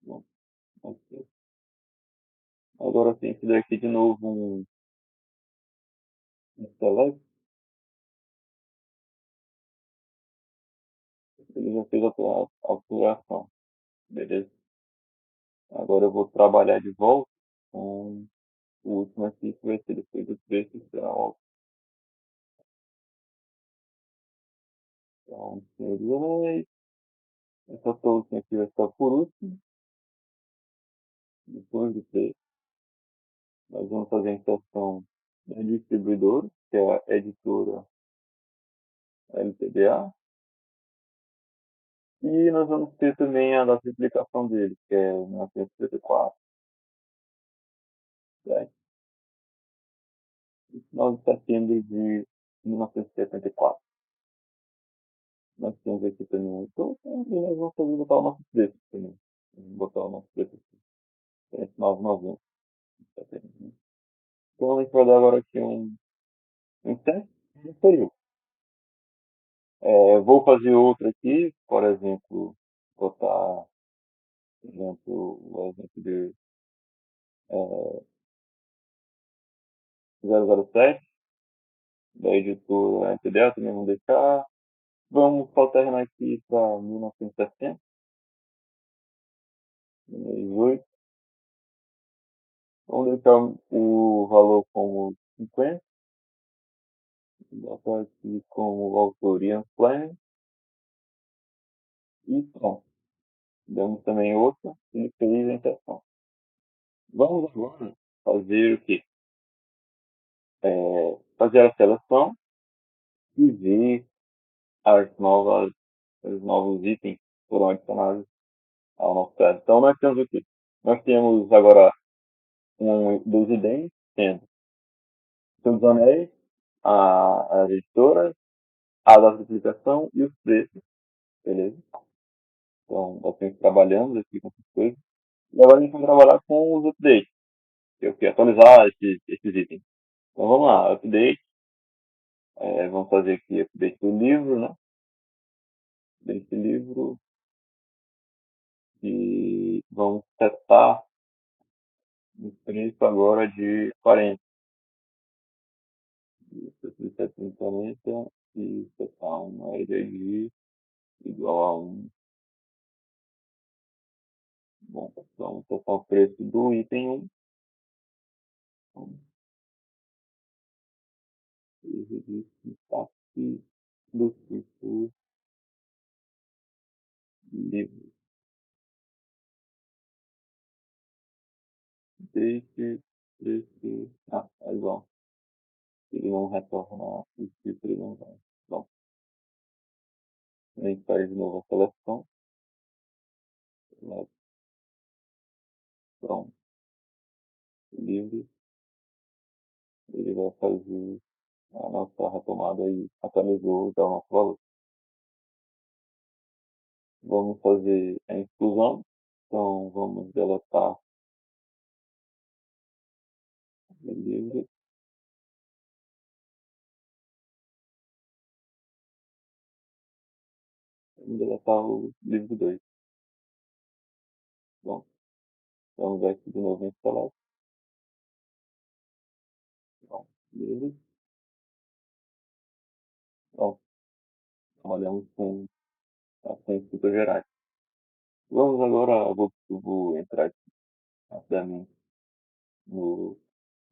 Bom, ok. Agora tem que dar aqui de novo um select. Ele já fez a alteração. Beleza. Agora eu vou trabalhar de volta com o último aqui, que vai ser depois do preço, será o então, seria essa solução aqui vai estar por último, depois do preço. Nós vamos fazer a inserção da distribuidora, que é a editora LTDA. E nós vamos ter também a data de aplicação dele, que é 1974, certo? 9 de setembro de 1974. Nós temos aqui também um então, e nós vamos fazer botar o nosso preço também. Vamos botar o nosso preço aqui. É 9,90 de setembro, né? Então a gente vai dar agora aqui um teste inferior. Vou fazer outro aqui, por exemplo, botar, por exemplo, o exemplo de 007, da editora NTDL, também vamos deixar. Vamos alternar aqui para 1960, 2018. Vamos deixar o valor como 50, botar aqui como autoria Planning e pronto. Damos também outra e fez a inserção. Vamos agora fazer o quê? Fazer a seleção e ver as novas, os novos itens que foram adicionados ao nosso caso. Então nós temos o quê? Nós temos agora dois itens, sendo os anéis, as editoras, a data de publicação e os preços, beleza? Então nós temos trabalhando aqui com essas coisas. E agora a gente vai trabalhar com os updates, que é o que? Atualizar esses itens. Então vamos lá, update, vamos fazer aqui update do livro, né? Desse livro e vamos setar o preço agora de 40. Isso, 740 e setar uma média de igual a um. Bom, vamos setar o preço do item 1. Preço de destaque do tipo livro. Date Esse, é igual. Ele não retorna o tipo, ele não vai. Bom, a gente faz de novo a seleção. Seleção livre. Ele vai fazer a nossa retomada e atualizou o nosso valor. Vamos fazer a inclusão. Então, vamos deletar o livre. Vamos deletar o livro 2. Bom, vamos aqui de novo em select. Bom, livre. Bom, trabalhamos com ações super gerais. Vamos agora, eu vou entrar aqui rapidamente no,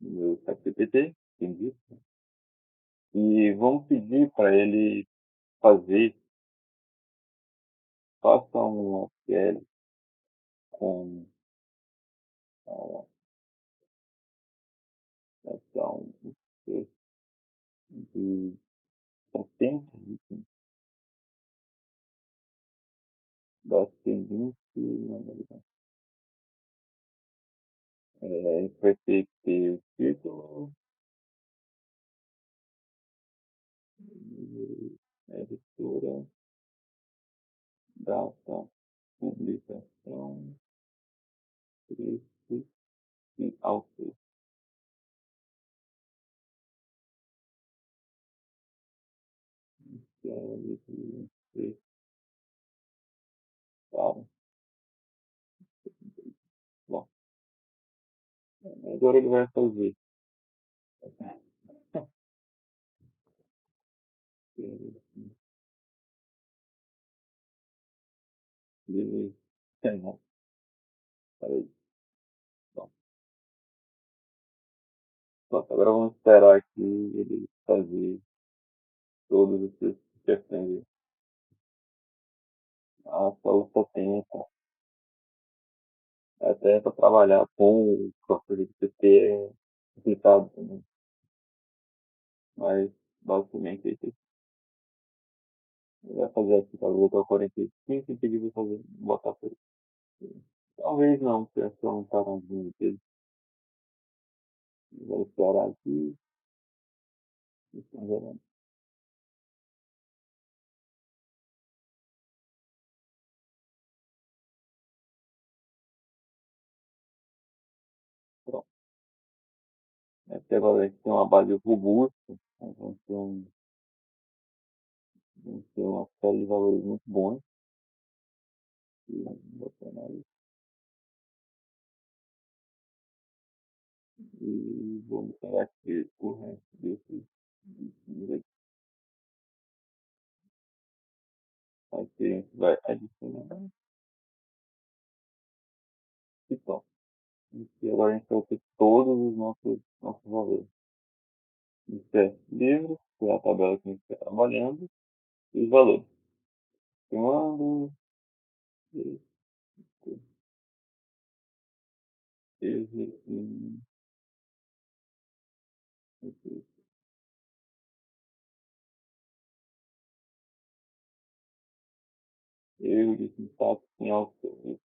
no meu ChatGPT, entendi, e vamos pedir para ele fazer, faça um SQL com a ação de potência da seguinte maneira. A gente vai ter que ter o título, editora, data, publicação, preço e autor. Tá? Bom, agora ele vai fazer. Ele, não, peraí. Bom, pronto, agora vamos esperar aqui ele fazer todos esses questões. A saúde potência, até para trabalhar com o software de PT é complicado também. Mas basicamente é isso. Ele vai fazer aqui, talvez até o 45 e pedir para fazer, botar por isso. Talvez não, porque é só um taranzinho aqui. Vou esperar aqui. Estão. Pronto. Até agora a gente tem uma base robusta, né? Vamos ter uma série de valores muito bons. E vamos botar aí. E vamos pegar aqui o resto desses itens aqui. Aqui a gente vai adicionar. E pronto. E agora a gente vai ter todos os nossos valores. Isso é livre, que é a tabela que a gente está trabalhando, e os valores. Estimando, esse, esse, erro de sintaxe em alto.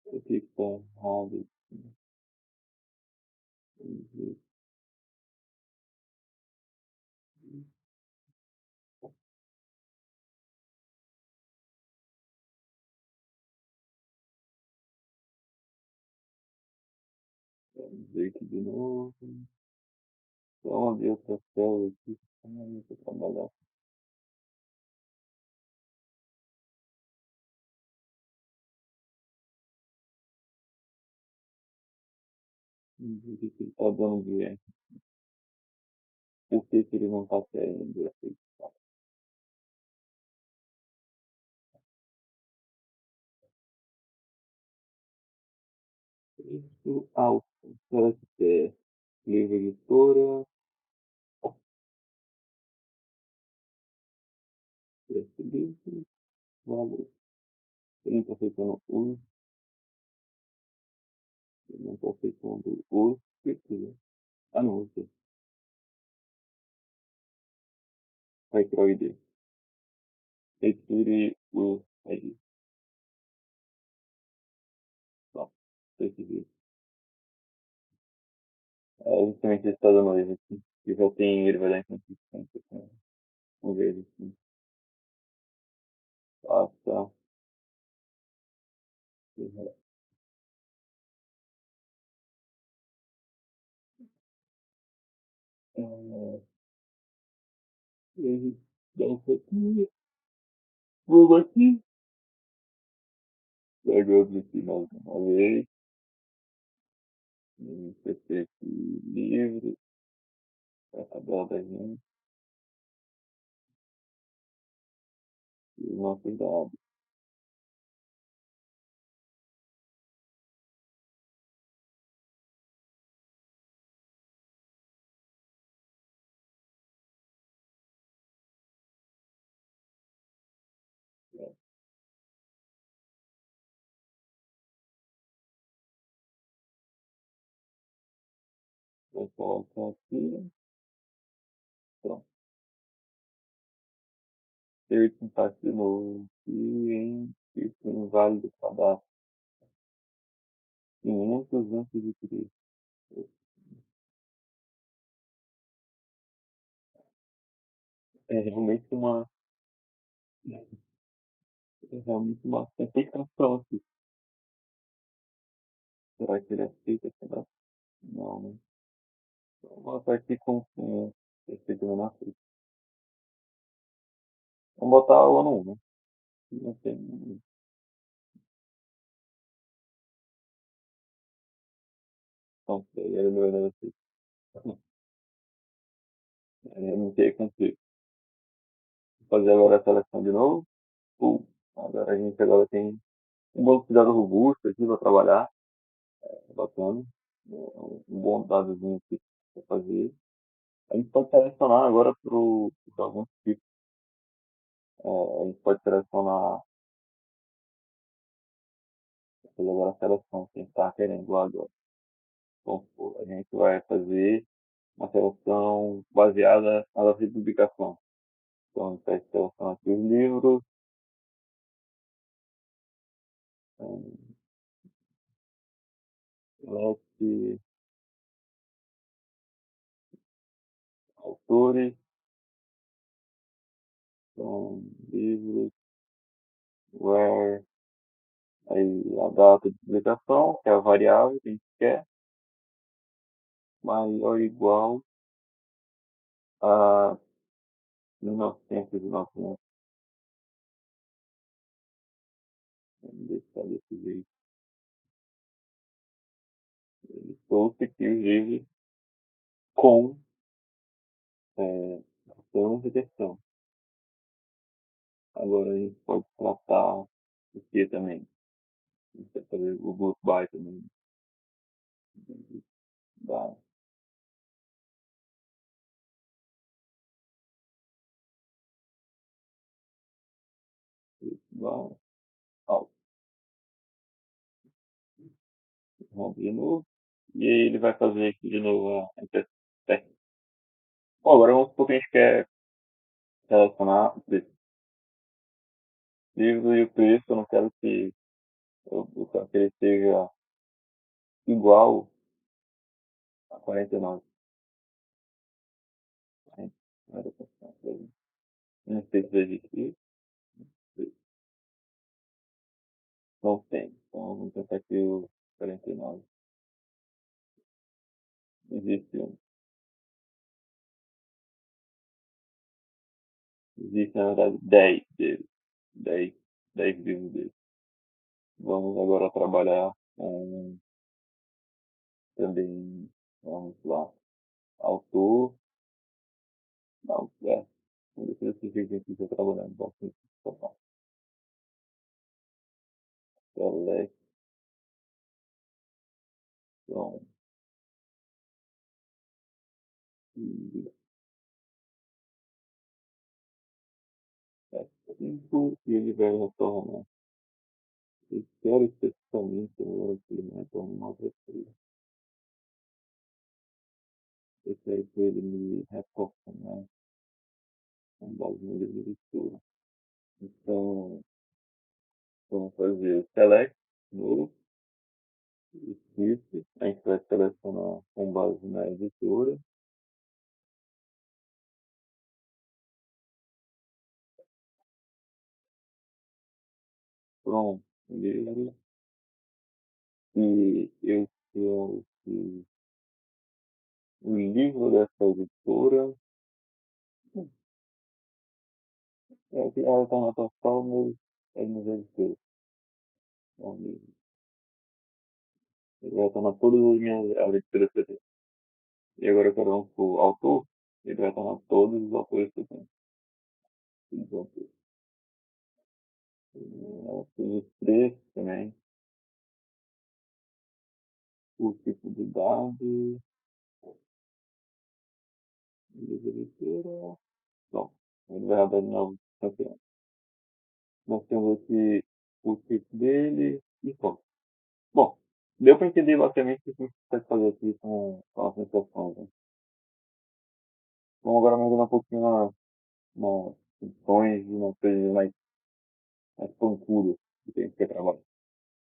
O que está errado? Vamos ver aqui de novo. Então, abrir outra tela aqui para trabalhar. Vamos ver o que ele está dando de erro. Por que ele não está querendo aceitar? Preço alto. Será que é livre editora? Preço livre. Valor. Ele não está aceitando os, ele não está aceitando os perfis. Ah, não, ok. Vai criar o ID. Retire o ID. Não, preciso. É justamente esse está dando erro aqui. E já tem, ele vai dar inconsistência. Vamos ver aqui. Ah, tá. Ele dá um pouquinho. Vamos aqui. Pegamos aqui mais uma vez. PC aqui livre. A tabela da gente. E os nossos dados. Eu coloco aqui. Pronto. Ter contato de novo. E em tipo inválido cadastro. 500 antes de Cristo. É realmente uma complicação aqui. Será que ele aceita esse cadastro? Não, né? Então, vou botar aqui com receita não aceita. Vamos botar o ano 1, né? Não tem. Não sei, ele não vai aceita. Não sei consigo. Vou fazer agora a seleção de novo. Pum. Agora a gente agora tem um banco de dados robusto aqui para trabalhar. É bacana. Um bom dadozinho aqui para fazer. A gente pode selecionar agora para alguns tipos. A gente pode selecionar, fazer agora a seleção, quem está querendo lá agora. Vamos supor, a gente vai fazer uma seleção baseada na data de publicação. Então, a gente vai selecionar aqui os livros, um, select autores, então, livros, where, aí a data de publicação, que é a variável que a gente quer, maior ou igual a 1990. Vamos deixar desse jeito. Ele trouxe aqui os livros com ação e retenção. Agora a gente pode tratar o que também. A gente pode fazer o group by também. Dá, dá, ó, vamos de novo. E aí ele vai fazer aqui de novo a impressão técnica. Bom, agora vamos supor que a gente quer relacionar o preço. Livro e o preço, eu não quero que, eu quero que ele seja igual a 49. Não sei se vai existir. Não tem. Então vamos tentar aqui o 49. Existe um. Existe, na verdade, 10 deles. 10, 10 livros deles. Vamos agora trabalhar com também, vamos lá, autor, não, vamos ver se esse aqui está trabalhando bastante. Seleção, e F5 e ele vai retornar. Eu quero especificamente um experimento uma outra coisa. Eu quero que ele me reproporcione um bagulho de leitura. Então, vamos fazer o select no script. A gente vai selecionar com base na editora. Pronto, beleza. E eu quero que o livro dessa editora ela está na plataforma é nos editores. Então, ele vai estar na todas as minhas editoras que eu tenho. E agora eu quero um pro autor, ele vai estar na todos os autores que eu tenho. Então, tem os preços também, o tipo de dado, livro de editora. Bom, ele vai abrir de novo campeão. Nós temos aqui o tipo dele e como. Bom, deu para entender basicamente o que a gente pode fazer aqui com as sensações. Né? Vamos agora mergulhar um pouquinho nas funções e nas coisas mais pancudas que a gente quer trabalhar.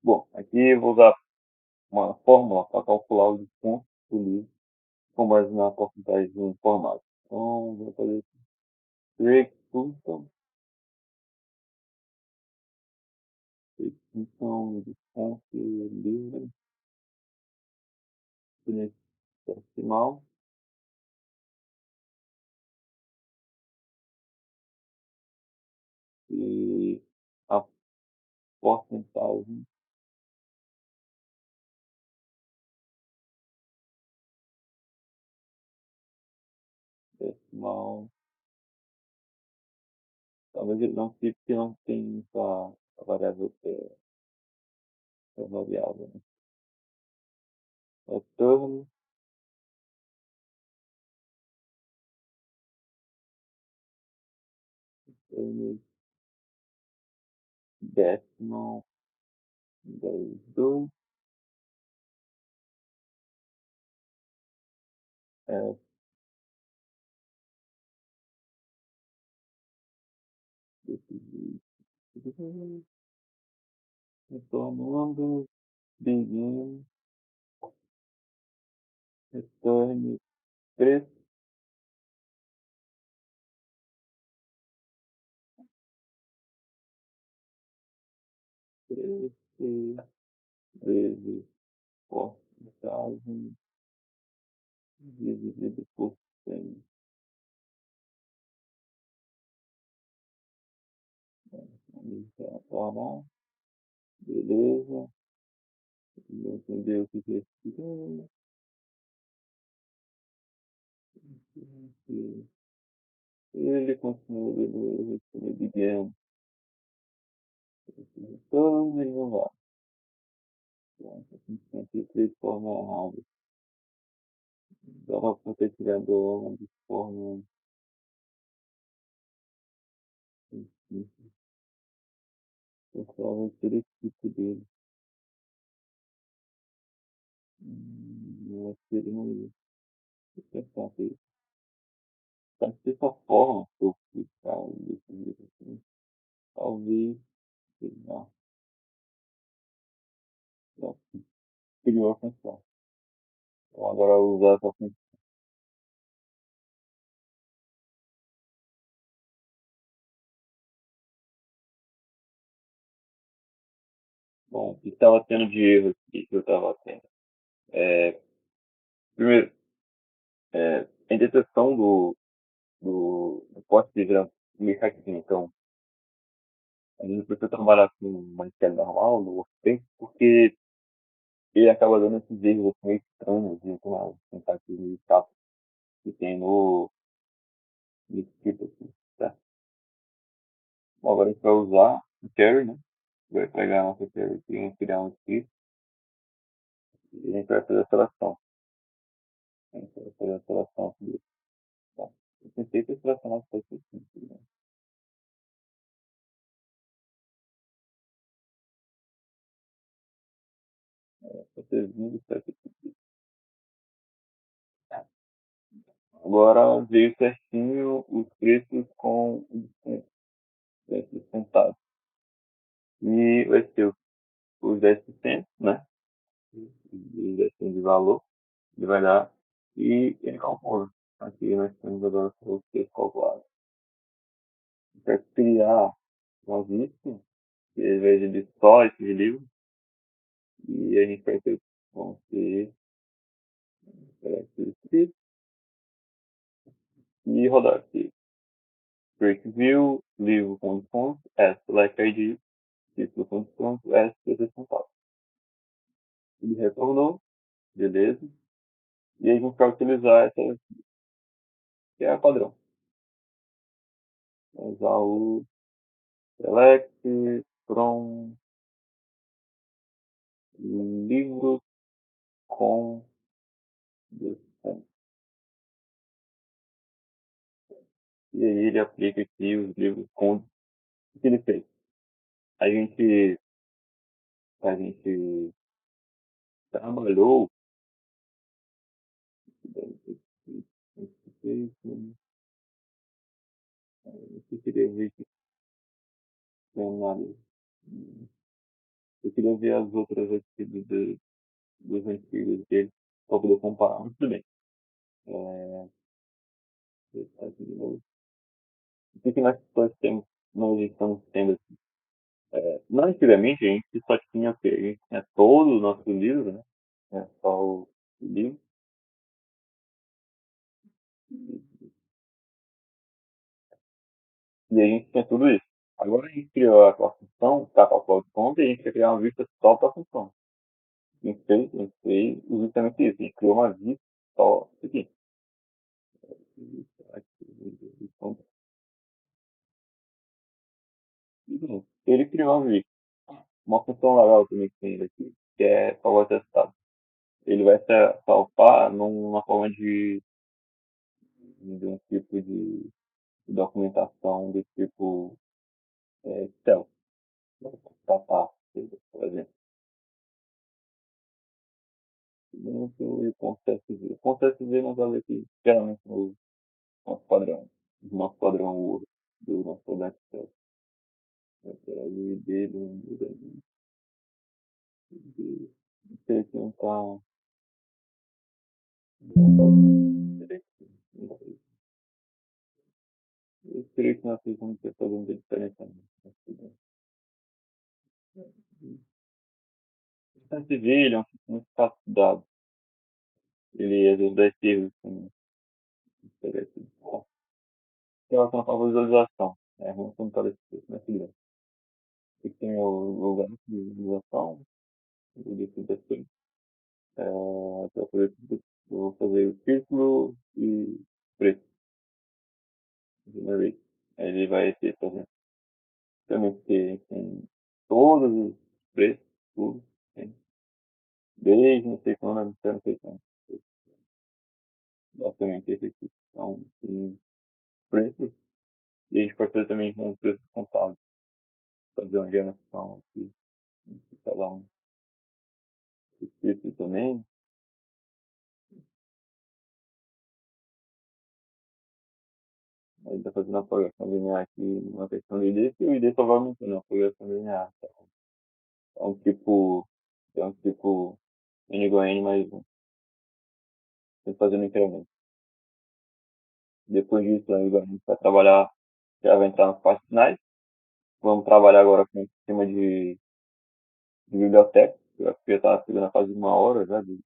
Bom, aqui eu vou usar uma fórmula para calcular o desconto do livro com base na porcentagem informada. Então, vou fazer create custom, então, desconto livre, decimal, e a porcentagem decimal. Talvez ele não fique porque não tem essa variável que é variável. Né? Return, return decimal, 10, 2, é, retornando, begin, return, preço, 13, vezes porcentagem, dividido por 100. Vamos retornar, beleza, vou entender o que é isso aqui. Ele continua dando de game, então ele não vai. Então, a gente tem que ter de forma errada. Dava para ter tirado uma de forma conforme o tipo dele. Eu acho que ele não ia pensar que dessa forma que eu ficar desse jeito assim, talvez, sei lá, já criou a função. Então agora usar essa função. Bom, o que estava tendo de erro aqui que eu estava tendo? É, primeiro, a detecção do poste de grama meio chatinho. Então, a gente precisa trabalhar com uma escala normal no workbench, porque ele acaba dando esses erros assim, meio estranhos, assim, com a tentativa de capa que tem no script aqui, tá? Bom, agora a gente vai usar o query, né? Vai pegar a nossa query aqui, vamos criar um script e a gente vai fazer a seleção. A gente vai fazer a seleção aqui. Tá? Eu tentei selecionar as coisas simples, né? Você vindo certo. Agora veio certinho os preços com os centavos. E vai ser os 10%, né? Os 10% de valor, ele vai dar. E ele calcula. Aqui nós temos agora os preços calculados. Para criar uma vista, que ao invés de só esse livro, e a gente vai ter, vamos ter, aqui, e rodar aqui. Break view, livro com desconto, S, select ID, título com desconto, S, 30 centavos. Ele retornou, beleza. E aí a gente vai utilizar essa, que é a padrão. Vamos usar o select from livros com desconto. E aí ele aplica aqui os livros com o que ele fez. A gente trabalhou. Eu queria ver que tem nada. Eu queria ver as outras aqui dos antigos dele para poder comparar. Mas tudo bem. É, aqui de novo. O que nós estamos tendo aqui? Não, antigamente a gente só tinha o quê? A gente tinha todo o nosso livro, né? Só o livro. E a gente tinha tudo isso. Agora a gente criou aquela função, para calcular o desconto, e a gente quer criar uma vista só para a função. A gente fez justamente isso. A gente criou uma vista só aqui. Ele criou uma vista. Uma função legal também que tem aqui, que é salvar testado. Ele vai se salvar numa forma de um tipo de documentação do tipo Excel, data, por exemplo. Muito e com CSV nós vamos ver que geralmente no nosso padrão Word, do nosso Excel. O ID do sei que não tá. Eu creio que nós vamos ter fazendo diferença. O CSV ele é um sistema muito fácil de dados. Ele às vezes dá esse erro assim, em relação à visualização. É ruim quando tá nesse grande. Aqui tem o gráfico de visualização, o descritor. Então, por exemplo, eu vou fazer o círculo e preto, generate. Aí ele vai ter, por exemplo, também ter tem todos os preços, tudo, tem, desde não sei quando, até não sei quando. Basicamente esse aqui. Então, tem preços, e a gente pode fazer também com preços contábeis, fazer uma geração aqui, cada um escrito também. Aí está fazendo a progressão linear aqui, uma questão do ID, que o ID só vai aumentando a progressão linear. É um tipo, é um tipo N igual a N mais um, sempre fazendo incremento. Depois disso, aí a gente vai trabalhar, já vai entrar nas partes finais. Vamos trabalhar agora com o sistema de biblioteca, que eu já está chegando a quase 1 hora já, de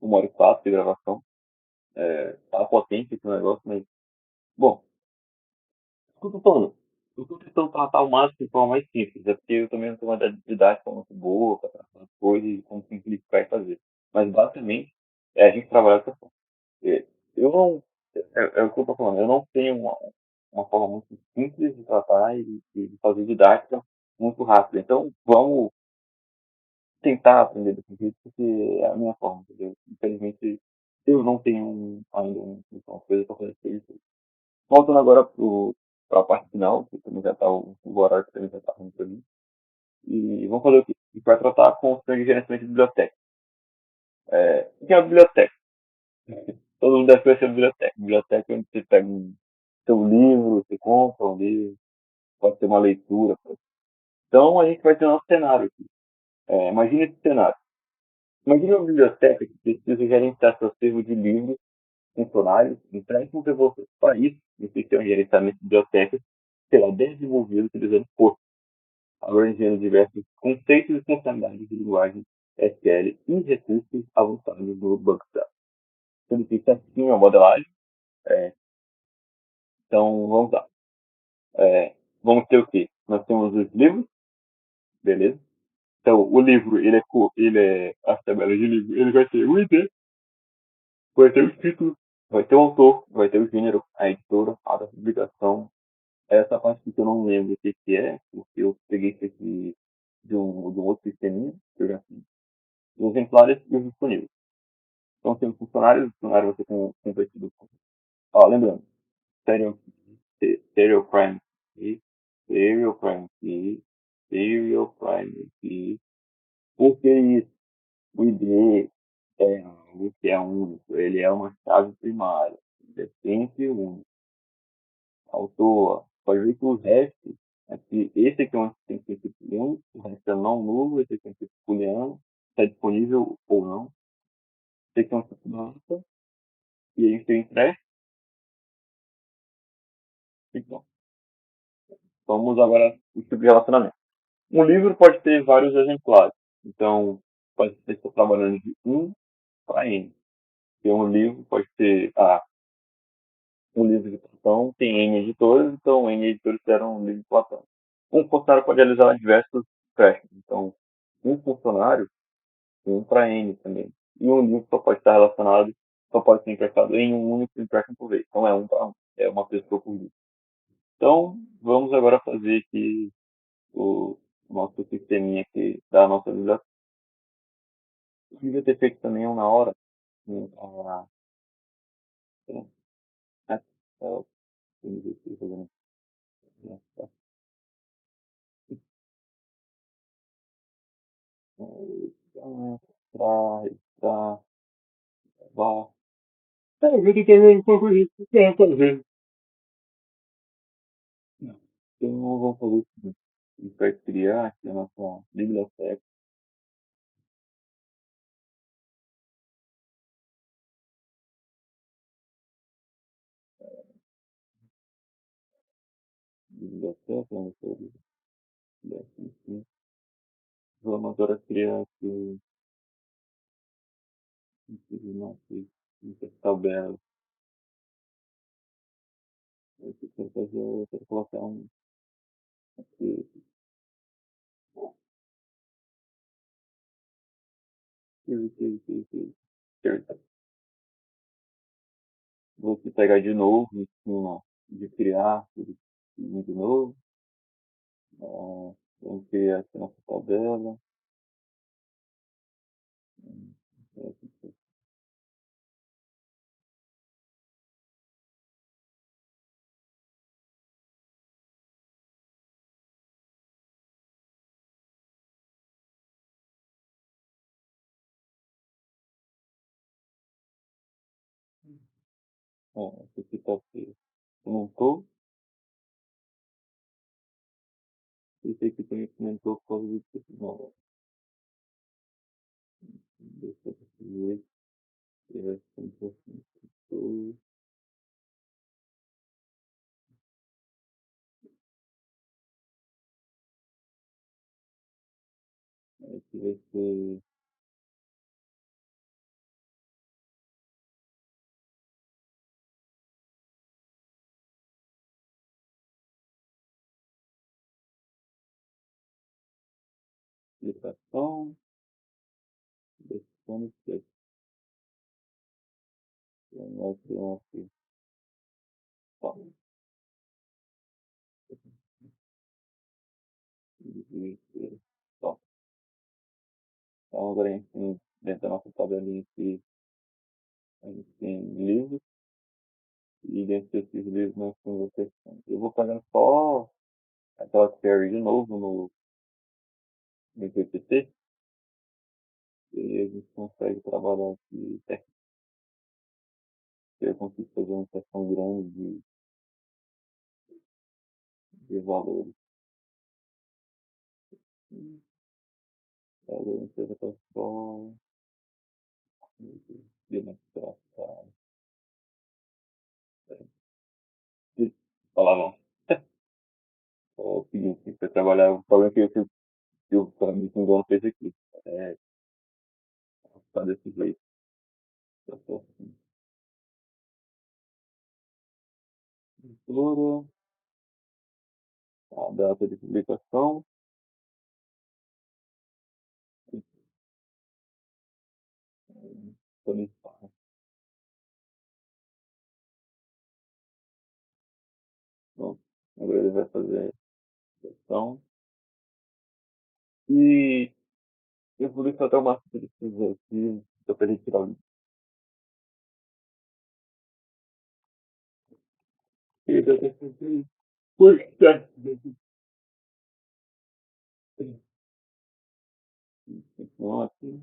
1 hora e 4 de gravação. Tá potente esse negócio, mas, bom, o que eu tô falando? Eu tô tentando tratar o máximo de forma mais simples, é porque eu também não tenho uma didática muito boa para tratar as coisas e como simplificar e fazer. Mas, basicamente, é a gente trabalhar com essa forma. Eu não. É o que eu tô falando, eu não tenho uma forma muito simples de tratar e de fazer didática muito rápida. Então, vamos tentar aprender desse jeito, porque é a minha forma, entendeu? Infelizmente, eu não tenho ainda uma coisa para fazer isso. Voltando agora para a parte final, que também já está o horário que também já está ruim para mim. E vamos fazer o quê? A gente vai tratar com o sistema de gerenciamento de biblioteca. O que é a biblioteca? Todo mundo deve conhecer a biblioteca. Biblioteca é onde você pega um seu livro, você compra um livro, pode ter uma leitura. Então a gente vai ter nosso cenário aqui. Imagina esse cenário. Imagina uma biblioteca que precisa gerenciar seu acervo de livros, funcionários, empréstimos e você. Para isso, o sistema de gerenciamento de bibliotecas será desenvolvido utilizando Fortran, abrangendo diversos conceitos e funcionalidades de linguagem SQL e recursos avançados no banco de dados. Tudo isso certinho é uma modelagem. É, então, vamos lá. É, vamos ter o quê? Nós temos os livros, beleza? Então, o livro, ele é as tabelas de livro, ele vai ter o ID, vai ter o título, vai ter o autor, vai ter o gênero, a editora, a da publicação. Essa parte que eu não lembro o que, que é, porque eu peguei isso aqui de um outro sisteminha, que eu já fiz. Os exemplares e os disponíveis. Então, tem os funcionários, o funcionário você tem preenchido. Ó, lembrando, serial, serial prime key, serial prime key, serial prime key. Por que isso? O ID é algo que é único, ele é uma chave primária, ele é sempre único. Autor, pode ver que o resto, aqui, esse aqui é um tem que ser booleano, o resto é não nulo, esse aqui tem que ser booleano, está disponível ou não. Esse aqui é um tipo nota, e a gente tem empréstimo. Então, vamos agora o tipo de relacionamento. Um livro pode ter vários exemplares, então pode ser que estou trabalhando de um para N. E um livro pode ter, um livro de Platão tem N editores, então N editores fizeram um livro de Platão. Um funcionário pode realizar diversos empréstimos, então um funcionário tem um para N também. E um livro só pode estar relacionado, só pode ser emprestado em um único empréstimo por vez. Então é um para um, é uma pessoa por livro. Então vamos agora fazer aqui o nosso sisteminha aqui da nossa biblioteca. Eu devia ter feito também um na hora. Ah, ah, ah, Pra, vá. Eu vi que teve um pouco disso. É, talvez. Não. Então, vamos fazer o seguinte. A gente vai criar aqui a nossa biblioteca. Biblioteca, vamos fazer aqui. Vamos agora criar aqui nossas tabelas. Eu quero fazer, eu quero colocar um aqui, certo. Vou aqui pegar de novo em cima de criar tudo de novo. Vamos criar aqui nossa tabela. Esse aqui tá aqui. Montou. Esse aqui também comentou por causa disso aqui. Não, deixa eu ver. Aqui vai ser aplicação, descendo, selecionando aqui, ó, ó. Então agora a gente tem, dentro da nossa tabelinha aqui, a gente tem livros, e dentro desses livros nós temos a seção. Eu vou fazendo só aquela query de novo no PPT, E a gente consegue trabalhar aqui, eu consigo fazer uma seção grande de valores. Valor, interpretação, demonstração. Falar não. É o seguinte, para trabalhar, o problema é que eu para mim, não não fez aqui. É, tá desse jeito. Eu tô assim, cultura, a data de publicação, solicitar. Pronto. Agora ele vai fazer a seleção. E eu vou deixar até o máximo que ele fizer aqui, só para ele tirar o link. E deu até fazer pois continuar aqui.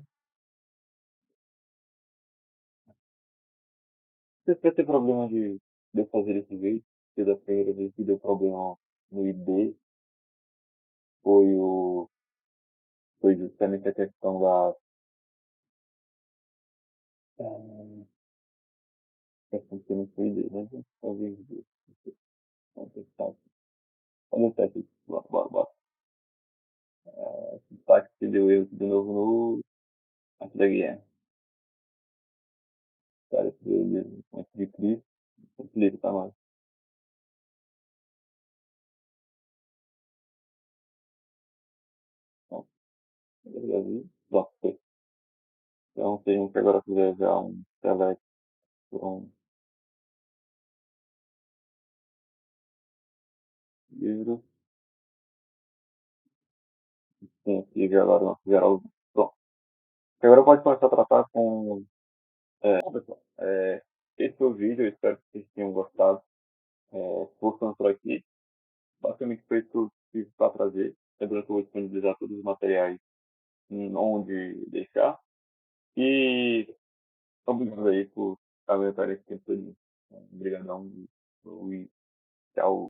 Você vai ter problema de eu fazer esse vídeo, porque da primeira vez que deu problema no ID foi foi justamente a questão da questão que não foi ID, né? Talvez vamos testar. Vamos testar aqui. Bora. Destaque que deu erro de novo no aqui da guia. Cara, esse deu mesmo. Antes de Cristo, facilita, tá mais. Bom, Brasil. Bom, foi. Então, se a gente agora fizer já um select from livro, tem aqui agora nosso geral. Pronto. Agora pode começar a tratar com. Bom, pessoal, esse foi o vídeo, eu espero que vocês tenham gostado. Voltando por aqui, basicamente foi isso que eu tive para trazer. Lembrando que eu vou disponibilizar todos os materiais onde deixar. E obrigado aí por aguentar esse tempo todo. Obrigadão e tchau.